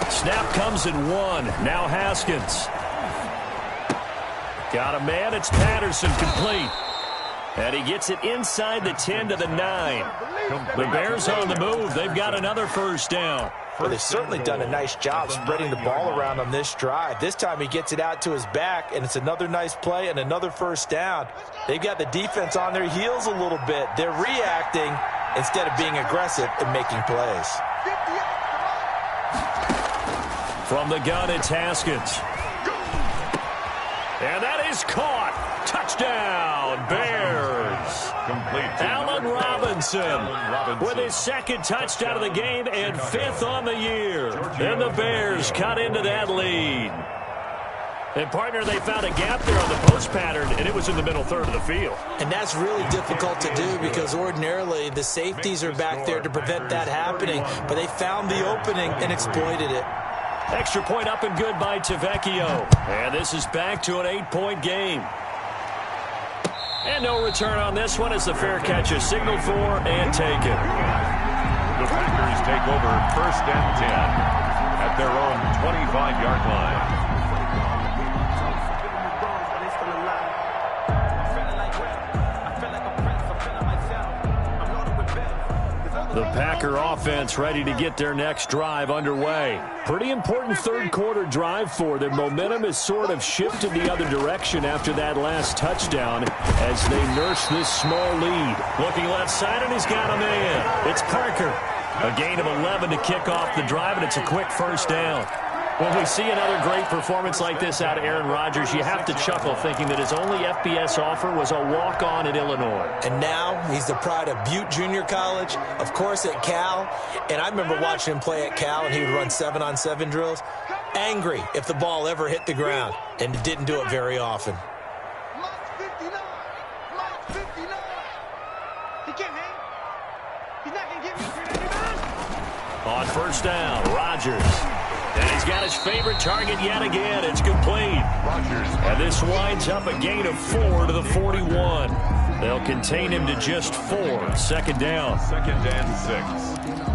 Snap comes in 1. Now Haskins. Got a man. It's Patterson complete. And he gets it inside the 10 to the 9. The Bears on the move. They've got another 1st down. Well, they've certainly done a nice job spreading the ball around on this drive. This time he gets it out to his back, and it's another nice play and another 1st down. They've got the defense on their heels a little bit. They're reacting, instead of being aggressive and making plays. From the gun, it's Haskins. And that is caught. Touchdown, Bears. Complete. Allen Robinson with his second touchdown of the game and fifth on the year. And the Bears cut into that lead. And, partner, they found a gap there on the post pattern, and it was in the middle third of the field. And that's really difficult to do because ordinarily the safeties are back there to prevent that happening. But they found the opening and exploited it. Extra point up and good by Tavecchio. And this is back to an 8-point game. And no return on this one as the fair catch is signaled for and taken. The Packers take over 1st and 10 at their own 25-yard line. The Packer offense ready to get their next drive underway. Pretty important third-quarter drive for them. Momentum has sort of shifted the other direction after that last touchdown as they nurse this small lead. Looking left side, and he's got a man. It's Parker. A gain of 11 to kick off the drive, and it's a quick first down. When we see another great performance like this out of Aaron Rodgers, you have to chuckle thinking that his only FBS offer was a walk-on at Illinois. And now he's the pride of Butte Junior College, of course at Cal. And I remember watching him play at Cal, and he would run 7-on-7 drills. Angry if the ball ever hit the ground, and didn't do it very often. Mike 59. Mike 59. He can't hang. He's not going to give me. On first down, Rodgers. And he's got his favorite target yet again. It's complete. Rodgers. And this winds up a gain of 4 to the 41. They'll contain him to just 4. Second down. 2nd and 6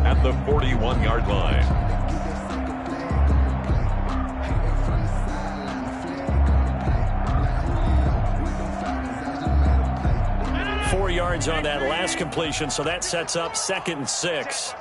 at the 41-yard line. Four yards on that last completion, so that sets up 2nd and 6.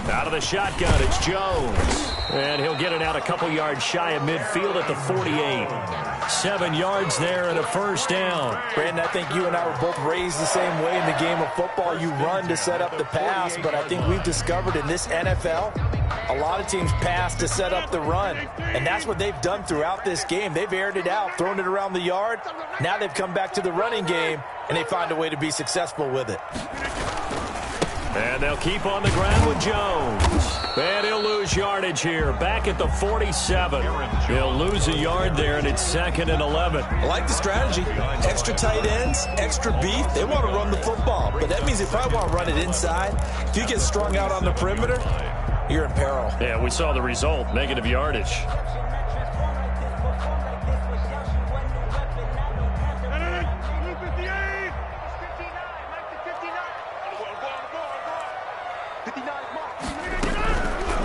Out of the shotgun, it's Jones. And he'll get it out a couple yards shy of midfield at the 48. 7 yards there and a first down. Brandon, I think you and I were both raised the same way in the game of football. You run to set up the pass, but I think we've discovered in this NFL, a lot of teams pass to set up the run. And that's what they've done throughout this game. They've aired it out, thrown it around the yard. Now they've come back to the running game, and they find a way to be successful with it. And they'll keep on the ground with Jones. And he'll lose yardage here. Back at the 47. He'll lose a yard there, and it's 2nd and 11. I like the strategy. Extra tight ends, extra beef. They want to run the football, but that means they probably want to run it inside. If you get strung out on the perimeter, you're in peril. Yeah, we saw the result. Negative yardage.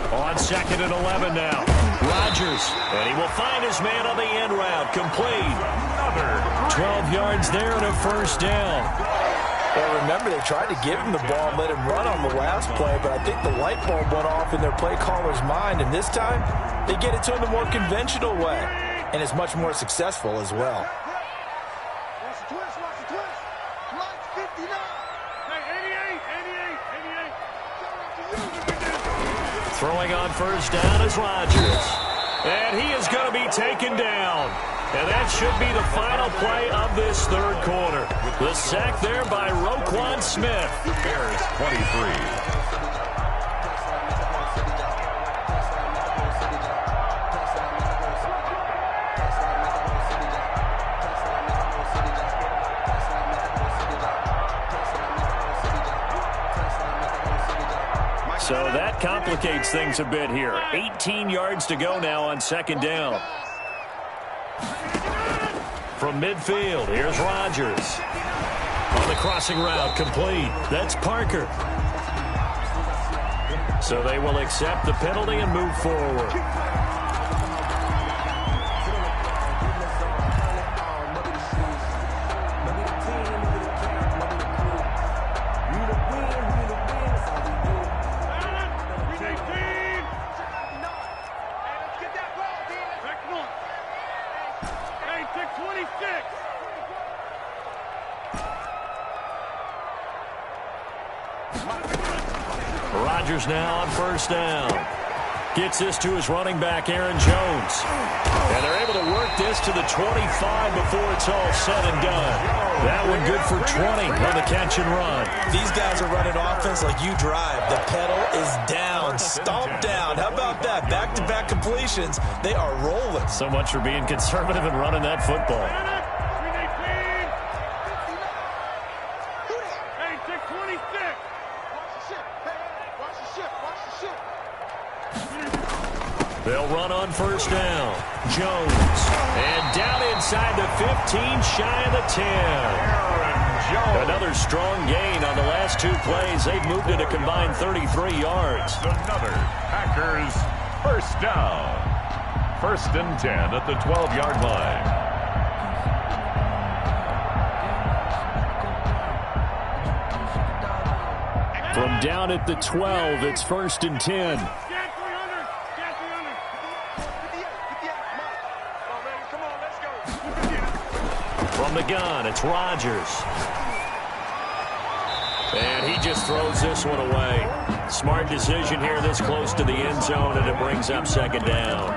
On 2nd and 11 now. Rodgers. And he will find his man on the end route. Complete. Another 12 yards there and a first down. Well, remember, they tried to give him the ball and let him run on the last play, but I think the light bulb went off in their play caller's mind, and this time they get it to him the more conventional way, and it's much more successful as well. Watch the twist, watch the twist. Mike 59. Hey, 88. Throwing on first down is Rodgers. And he is going to be taken down. And that should be the final play of this third quarter. The sack there by Roquan Smith. Bears 23. So that complicates things a bit here. 18 yards to go now on 2nd down. From midfield, here's Rodgers. On the crossing route, complete. That's Parker. So they will accept the penalty and move forward. Rodgers now on first down. Gets this to his running back, Aaron Jones. And they're able to work this to the 25 before it's all said and done. That one good for 20 on the catch and run. These guys are running offense like you drive. The pedal is down, stomped down. How about that? Back-to-back completions. They are rolling. So much for being conservative and running that football. They'll run on first down. Jones. And down inside the 15, shy of the 10. Another strong gain on the last two plays. They've moved it a combined 33 yards. Another Packers first down. 1st and 10 at the 12-yard line. From down at the 12, it's 1st and 10. From the gun, it's Rodgers. And he just throws this one away. Smart decision here this close to the end zone, and it brings up 2nd down.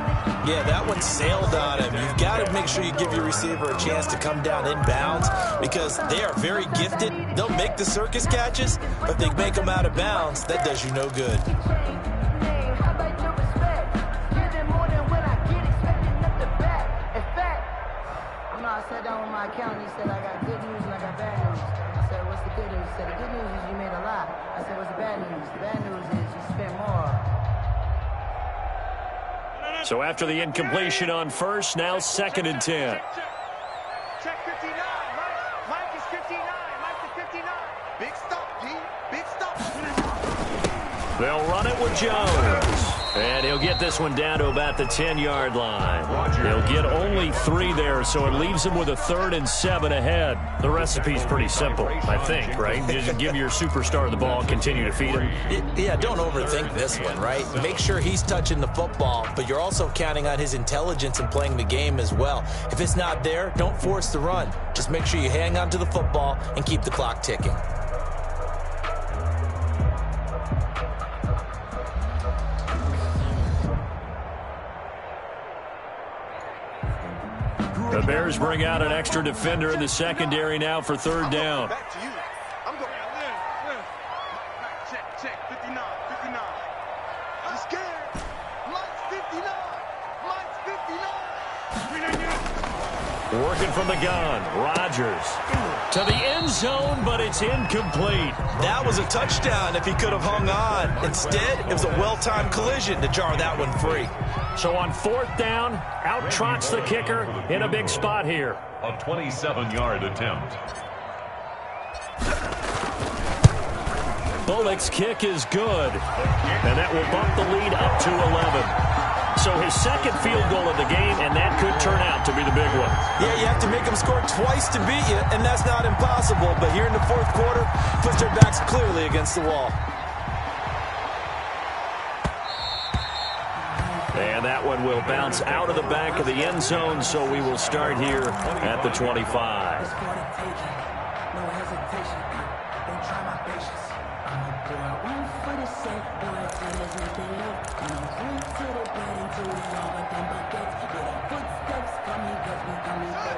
Yeah, that one sailed on him. You've got to make sure you give your receiver a chance to come down inbounds because they are very gifted. They'll make the circus catches, but if they make them out of bounds, that does you no good. I sat down with my accountant. He said, I got good news and I got bad news. I said, what's the good news? He said, the good news is you made a lot. I said, what's the bad news? The bad news is you spent more. So after the incompletion on first, now 2nd and 10. Check 59. Mike is 59. Mike is 59. Big stop, G. Big stop. They'll run it with Jones. And he'll get this one down to about the 10-yard line. He'll get only 3 there, so it leaves him with a 3rd and 7 ahead. The recipe's pretty simple, I think, right? Just give your superstar the ball and continue to feed him. Yeah, don't overthink this one, right? Make sure he's touching the football, but you're also counting on his intelligence in playing the game as well. If it's not there, don't force the run. Just make sure you hang on to the football and keep the clock ticking. The Bears bring out an extra defender in the secondary now for 3rd down. Back to you. I'm going. Check. 59. I'm scared. Mike's 59. Mike's 59. Working from the gun. Rodgers to the end zone, but it's incomplete. That was a touchdown if he could have hung on. Instead, it was a well-timed collision to jar that one free. So on 4th down, out trots the kicker in a big spot here. A 27-yard attempt. Bullock's kick is good, and that will bump the lead up to 11. So his 2nd field goal of the game, and that could turn out to be the big one. Yeah, you have to make them score twice to beat you, and that's not impossible. But here in the 4th quarter, puts their backs clearly against the wall. And that one will bounce out of the back of the end zone, so we will start here at the 25.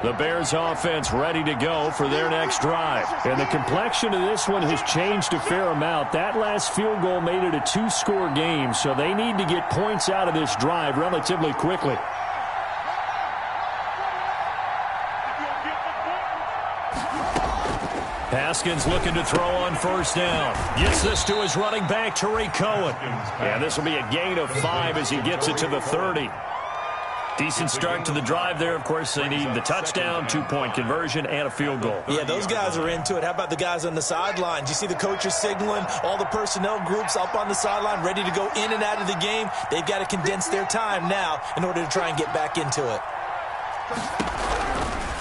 The Bears offense ready to go for their next drive. And the complexion of this one has changed a fair amount. That last field goal made it a 2-score game, so they need to get points out of this drive relatively quickly. Haskins looking to throw on 1st down. Gets this to his running back, Tariq Cohen. And this will be a gain of 5 as he gets it to the 30. Decent start to the drive there. Of course, they need the touchdown, 2-point conversion, and a field goal. Yeah, those guys are into it. How about the guys on the sidelines? You see the coaches signaling, all the personnel groups up on the sideline ready to go in and out of the game. They've got to condense their time now in order to try and get back into it.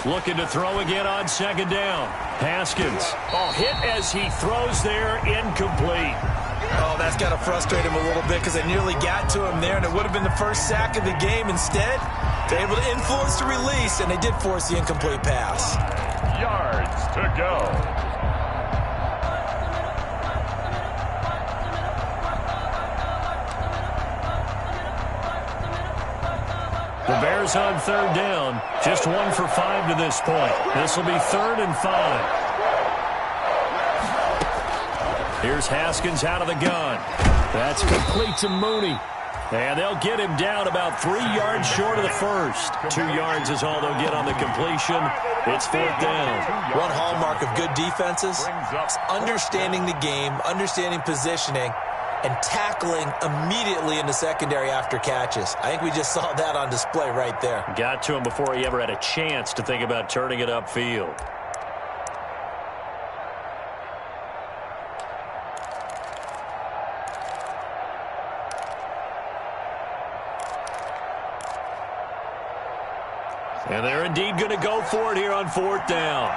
Looking to throw again on 2nd down. Haskins. Hit as he throws there, incomplete. Oh, that's got to frustrate him a little bit because they nearly got to him there, and it would have been the first sack of the game. Instead, they're able to influence the release, and they did force the incomplete pass. Yards to go. The Bears on third down. Just 1 for 5 to this point. This will be 3rd and 5. Here's Haskins out of the gun. That's complete to Mooney. And they'll get him down about 3 yards short of the first. 2 yards is all they'll get on the completion. It's 4th down. One hallmark of good defenses is understanding the game, understanding positioning, and tackling immediately in the secondary after catches. I think we just saw that on display right there. Got to him before he ever had a chance to think about turning it upfield. And they're indeed going to go for it here on 4th down.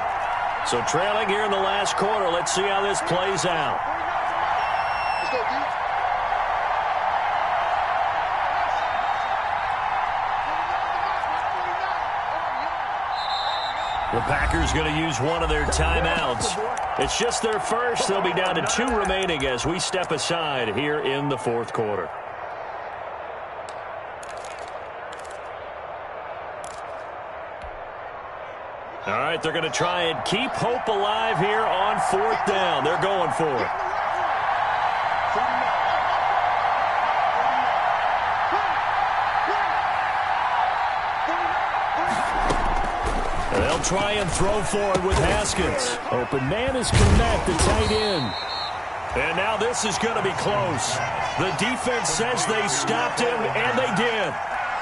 So trailing here in the last quarter. Let's see how this plays out. Let's go, dude. The Packers going to use one of their timeouts. It's just their first. They'll be down to 2 remaining as we step aside here in the 4th quarter. All right, they're going to try and keep hope alive here on 4th down. They're going for it. They'll try and throw forward with Haskins. Open man is Kmet, the tight end. And now this is going to be close. The defense says they stopped him, and they did.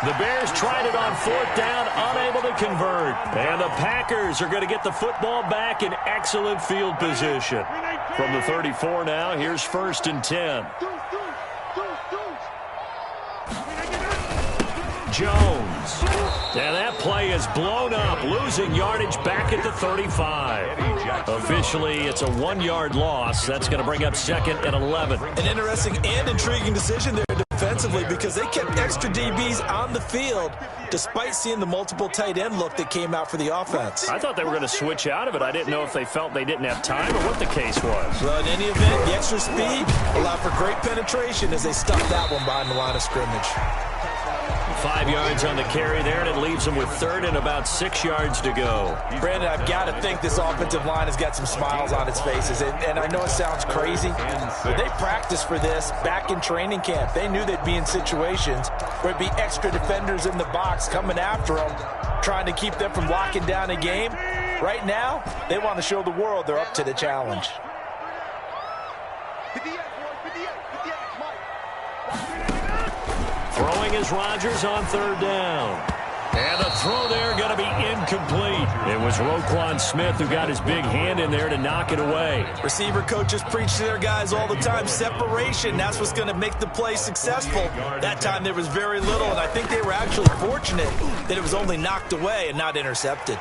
The Bears tried it on 4th down, unable to convert. And the Packers are going to get the football back in excellent field position. From the 34 now, here's 1st and 10. Jones. And that play is blown up, losing yardage back at the 35. Officially, it's a 1-yard loss. That's going to bring up 2nd and 11. An interesting and intriguing decision there defensively because they kept extra DBs on the field despite seeing the multiple tight end look that came out for the offense. I thought they were going to switch out of it. I didn't know if they felt they didn't have time or what the case was. Well, in any event, the extra speed allowed for great penetration as they stuffed that one behind the line of scrimmage. 5 yards on the carry there, and it leaves them with 3rd and about 6 yards to go. Brandon, I've got to think this offensive line has got some smiles on its faces. And I know it sounds crazy, but they practiced for this back in training camp. They knew they'd be in situations where it'd be extra defenders in the box coming after them, trying to keep them from locking down a game. Right now, they want to show the world they're up to the challenge. Throwing is Rodgers on 3rd down. And the throw there going to be incomplete. It was Roquan Smith who got his big hand in there to knock it away. Receiver coaches preach to their guys all the time. Separation, that's what's going to make the play successful. That time there was very little, and I think they were actually fortunate that it was only knocked away and not intercepted.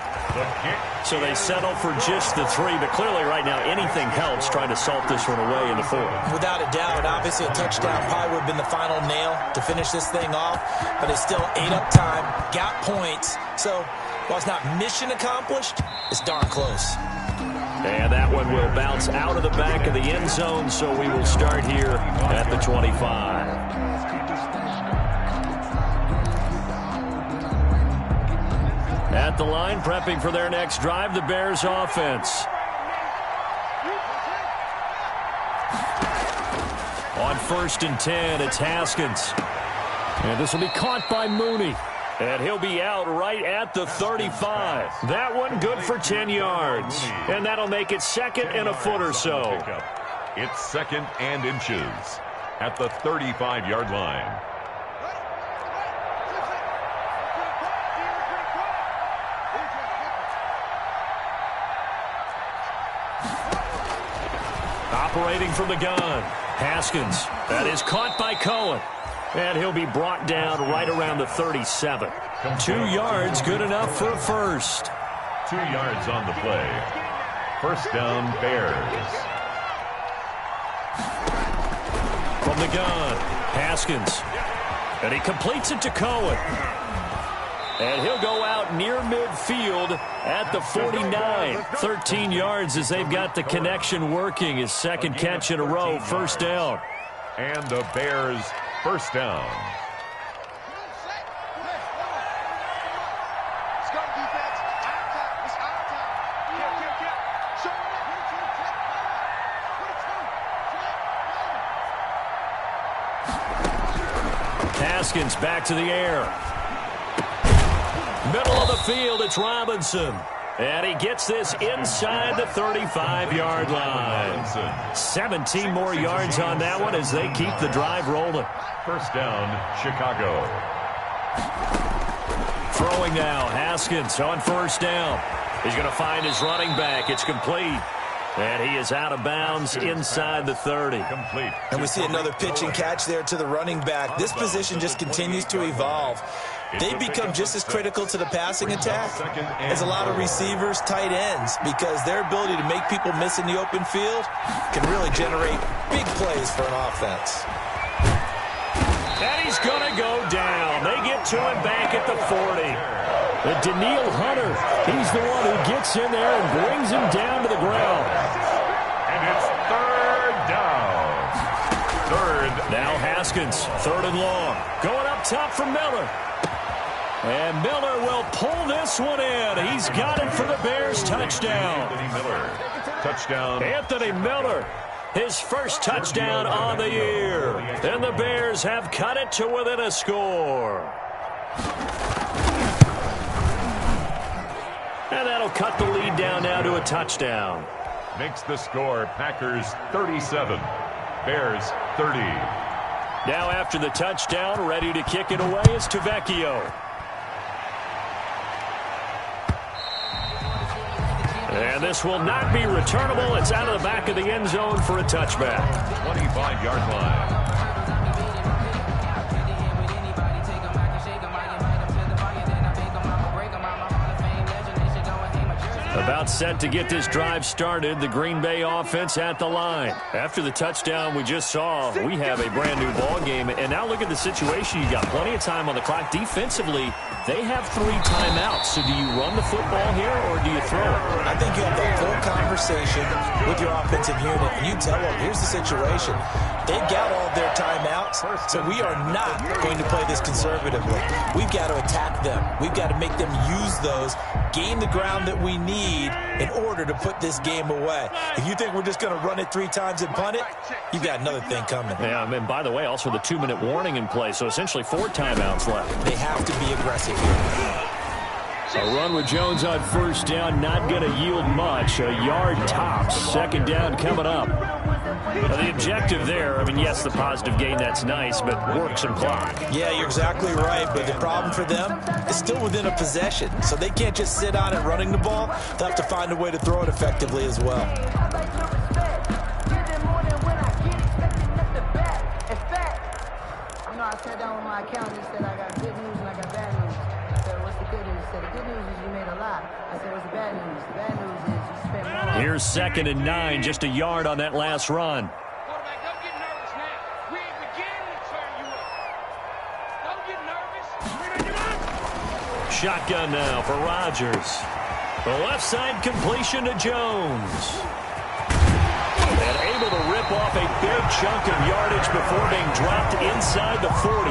So they settle for just the 3, but clearly right now anything helps trying to salt this one away in the 4th. Without a doubt, obviously a touchdown probably would have been the final nail to finish this thing off, but they still ate up time, got points. So while it's not mission accomplished, it's darn close. And that one will bounce out of the back of the end zone, so we will start here at the 25. At the line, prepping for their next drive, the Bears offense. On 1st and 10, it's Haskins. And this will be caught by Mooney. And he'll be out right at the 35. That one good for 10 yards. And that'll make it 2nd and a foot or so. It's 2nd and inches at the 35-yard line. Operating from the gun, Haskins. That is caught by Cohen. And he'll be brought down right around the 37. 2 yards, good enough for a first. 2 yards on the play. 1st down, Bears. From the gun, Haskins. And he completes it to Cohen. And he'll go out near midfield at the 49. 13 yards as they've got the connection working. His 2nd catch in a row, 1st down. And the Bears' 1st down. Haskins back to the air. Middle of the field, it's Robinson. And he gets this inside the 35-yard line. 17 more yards on that one as they keep the drive rolling. First down, Chicago. Throwing now, Haskins on first down. He's going to find his running back. It's complete. And he is out of bounds inside the 30. Complete. And we see another pitch and catch there to the running back. This position just continues to evolve. They become just as critical to the passing attack as a lot of receivers, tight ends, because their ability to make people miss in the open field can really generate big plays for an offense. And he's going to go down. They get to him back at the 40. And Daniil Hunter, he's the one who gets in there and brings him down to the ground. And it's third down. Now Haskins, third and long. Going up top for Miller. And Miller will pull this one in. He's got it for the Bears. Touchdown. Anthony Miller, his first touchdown on the year. And the Bears have cut it to within a score. And that'll cut the lead down now to a touchdown. Makes the score Packers 37, Bears 30. Now after the touchdown, ready to kick it away is Tavecchio. And this will not be returnable. It's out of the back of the end zone for a touchback. 25-yard line. About set to get this drive started, the Green Bay offense at the line. After the touchdown we just saw, we have a brand-new ball game. And now look at the situation. You got plenty of time on the clock. Defensively, they have 3 timeouts. So do you run the football here or do you throw it? I think you have the full conversation with your offensive unit, and you tell them, here's the situation. They've got all their timeouts, so we are not going to play this conservatively. We've got to attack them. We've got to make them use those, gain the ground that we need in order to put this game away. If you think we're just going to run it 3 times and punt it, you've got another thing coming. Yeah, and by the way, also the 2-minute warning in play, so essentially 4 timeouts left. They have to be aggressive here. A run with Jones on first down, not going to yield much. A yard tops. Second down coming up. Now the objective there, I mean, yes, the positive gain, that's nice, but work some clock. Yeah, you're exactly right, but the problem for them is still within a possession, so they can't just sit on it running the ball. They'll have to find a way to throw it effectively as well. You know, I sat down with my accountant. He said I got good news and I got bad news. I said, what's the good news? He said, the good news is you made a lot. I said, what's the bad news? The bad news is you spent more. Here's 2nd and 9, just a yard on that last run. Quarterback, don't get nervous now. We ain't beginning to turn you up. Don't get nervous. Shotgun now for Rodgers. The left side completion to Jones. And able to rip off a big chunk of yardage before being dropped inside the 40.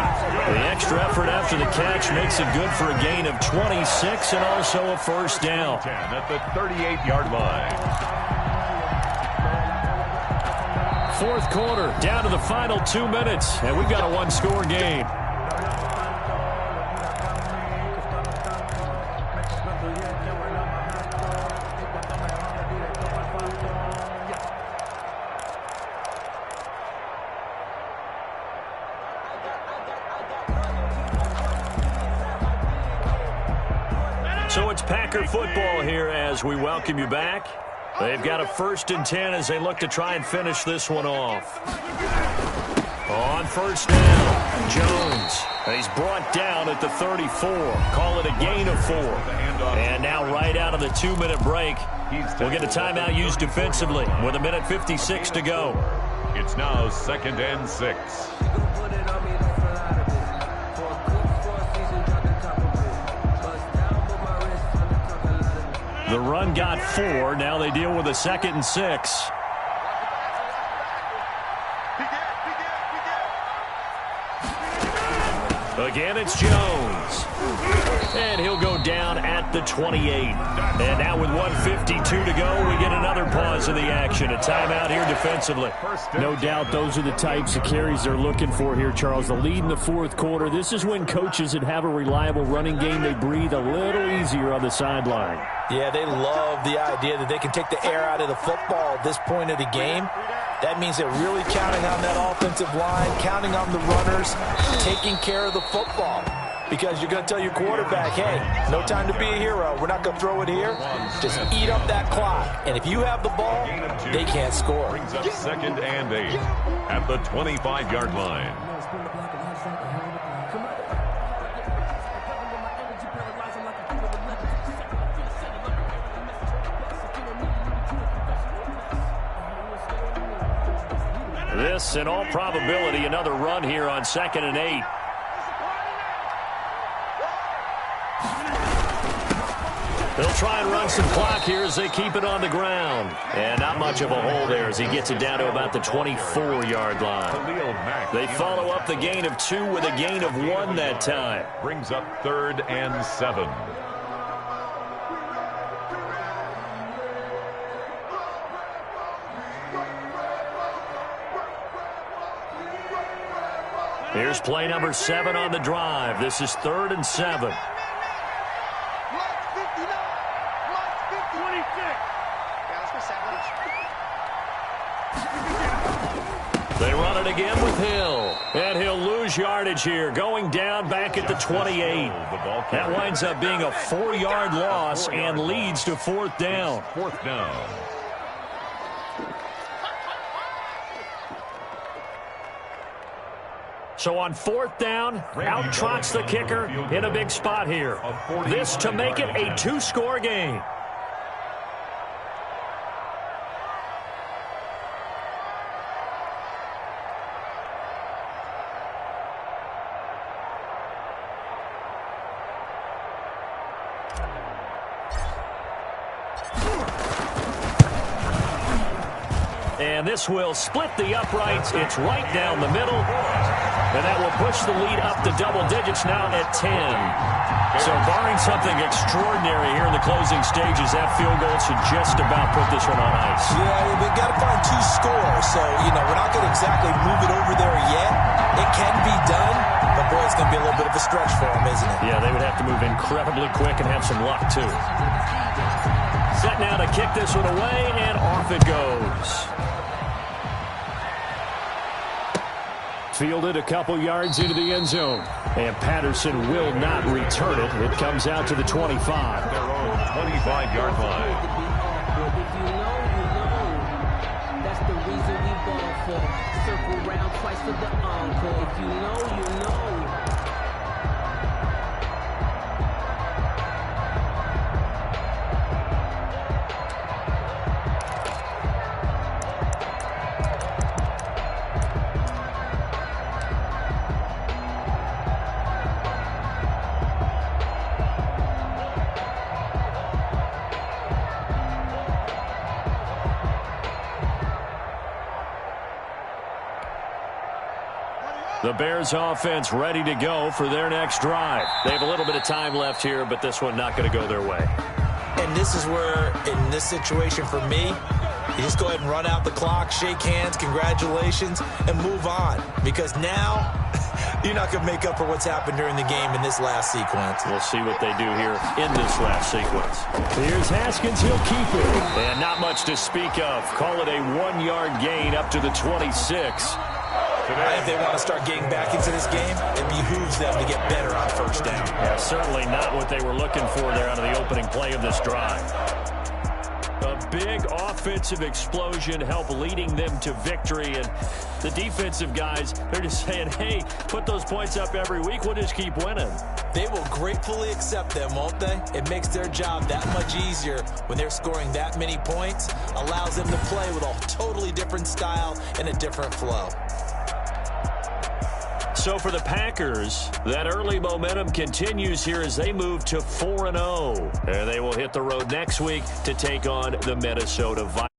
The extra effort after the catch makes it good for a gain of 26 and also a first down. 10 at the 38-yard line. 4th quarter, down to the final 2 minutes, and we've got a 1-score game. So it's Packer football here as we welcome you back. They've got a 1st and 10 as they look to try and finish this one off. On first down, Jones. He's brought down at the 34. Call it a gain of 4. And now right out of the 2-minute break, we'll get a timeout used defensively with 1:56 to go. It's now 2nd and 6. The run got 4. Now they deal with a 2nd and 6. Again, it's Jones. And he'll go down at the 28. And now with 1:52 to go, we get another pause in the action. A timeout here defensively. No doubt those are the types of carries they're looking for here, Charles. The lead in the fourth quarter. This is when coaches that have a reliable running game, they breathe a little easier on the sideline. Yeah, they love the idea that they can take the air out of the football at this point of the game. That means they're really counting on that offensive line, counting on the runners, taking care of the football. Because you're going to tell your quarterback, hey, no time to be a hero. We're not going to throw it here. Just eat up that clock. And if you have the ball, they can't score. Brings up 2nd and 8 at the 25-yard line. This, in all probability, another run here on 2nd and 8. They'll try and run some clock here as they keep it on the ground. And not much of a hole there as he gets it down to about the 24-yard line. They follow up the gain of 2 with a gain of 1 that time. Brings up 3rd and 7. Here's play number 7 on the drive. This is 3rd and 7. They run it again with Hill. And he'll lose yardage here, going down back at the 28. That winds up being a 4-yard loss and leads to 4th down. 4th down. So on 4th down, out trots the kicker in a big spot here. This to make it a 2-score game. And this will split the uprights. It's right down the middle. And that will push the lead up to double digits now at 10. So barring something extraordinary here in the closing stages, that field goal should just about put this one on ice. Yeah, they've got to find 2 scores. So, we're not going to exactly move it over there yet. It can be done, but boy, it's going to be a little bit of a stretch for them, isn't it? Yeah, they would have to move incredibly quick and have some luck, too. Set now to kick this one away, and off it goes. Fielded a couple yards into the end zone. And Patterson will not return it. It comes out to the 25. Their own 25-yard line. If you know, you know. That's the reason we ball for. Circle round twice for the encore. If you know, you know. The Bears offense ready to go for their next drive. They have a little bit of time left here, but this one not going to go their way. And this is where, in this situation for me, you just go ahead and run out the clock, shake hands, congratulations, and move on. Because now, you're not going to make up for what's happened during the game in this last sequence. We'll see what they do here in this last sequence. Here's Haskins. He'll keep it. And not much to speak of. Call it a 1-yard gain up to the 26. If they want to start getting back into this game, it behooves them to get better on 1st down. Yeah, certainly not what they were looking for there out of the opening play of this drive. A big offensive explosion helped leading them to victory. And the defensive guys, they're just saying, hey, put those points up every week. We'll just keep winning. They will gratefully accept them, won't they? It makes their job that much easier when they're scoring that many points. Allows them to play with a totally different style and a different flow. So for the Packers, that early momentum continues here as they move to 4-0. And they will hit the road next week to take on the Minnesota Vikings.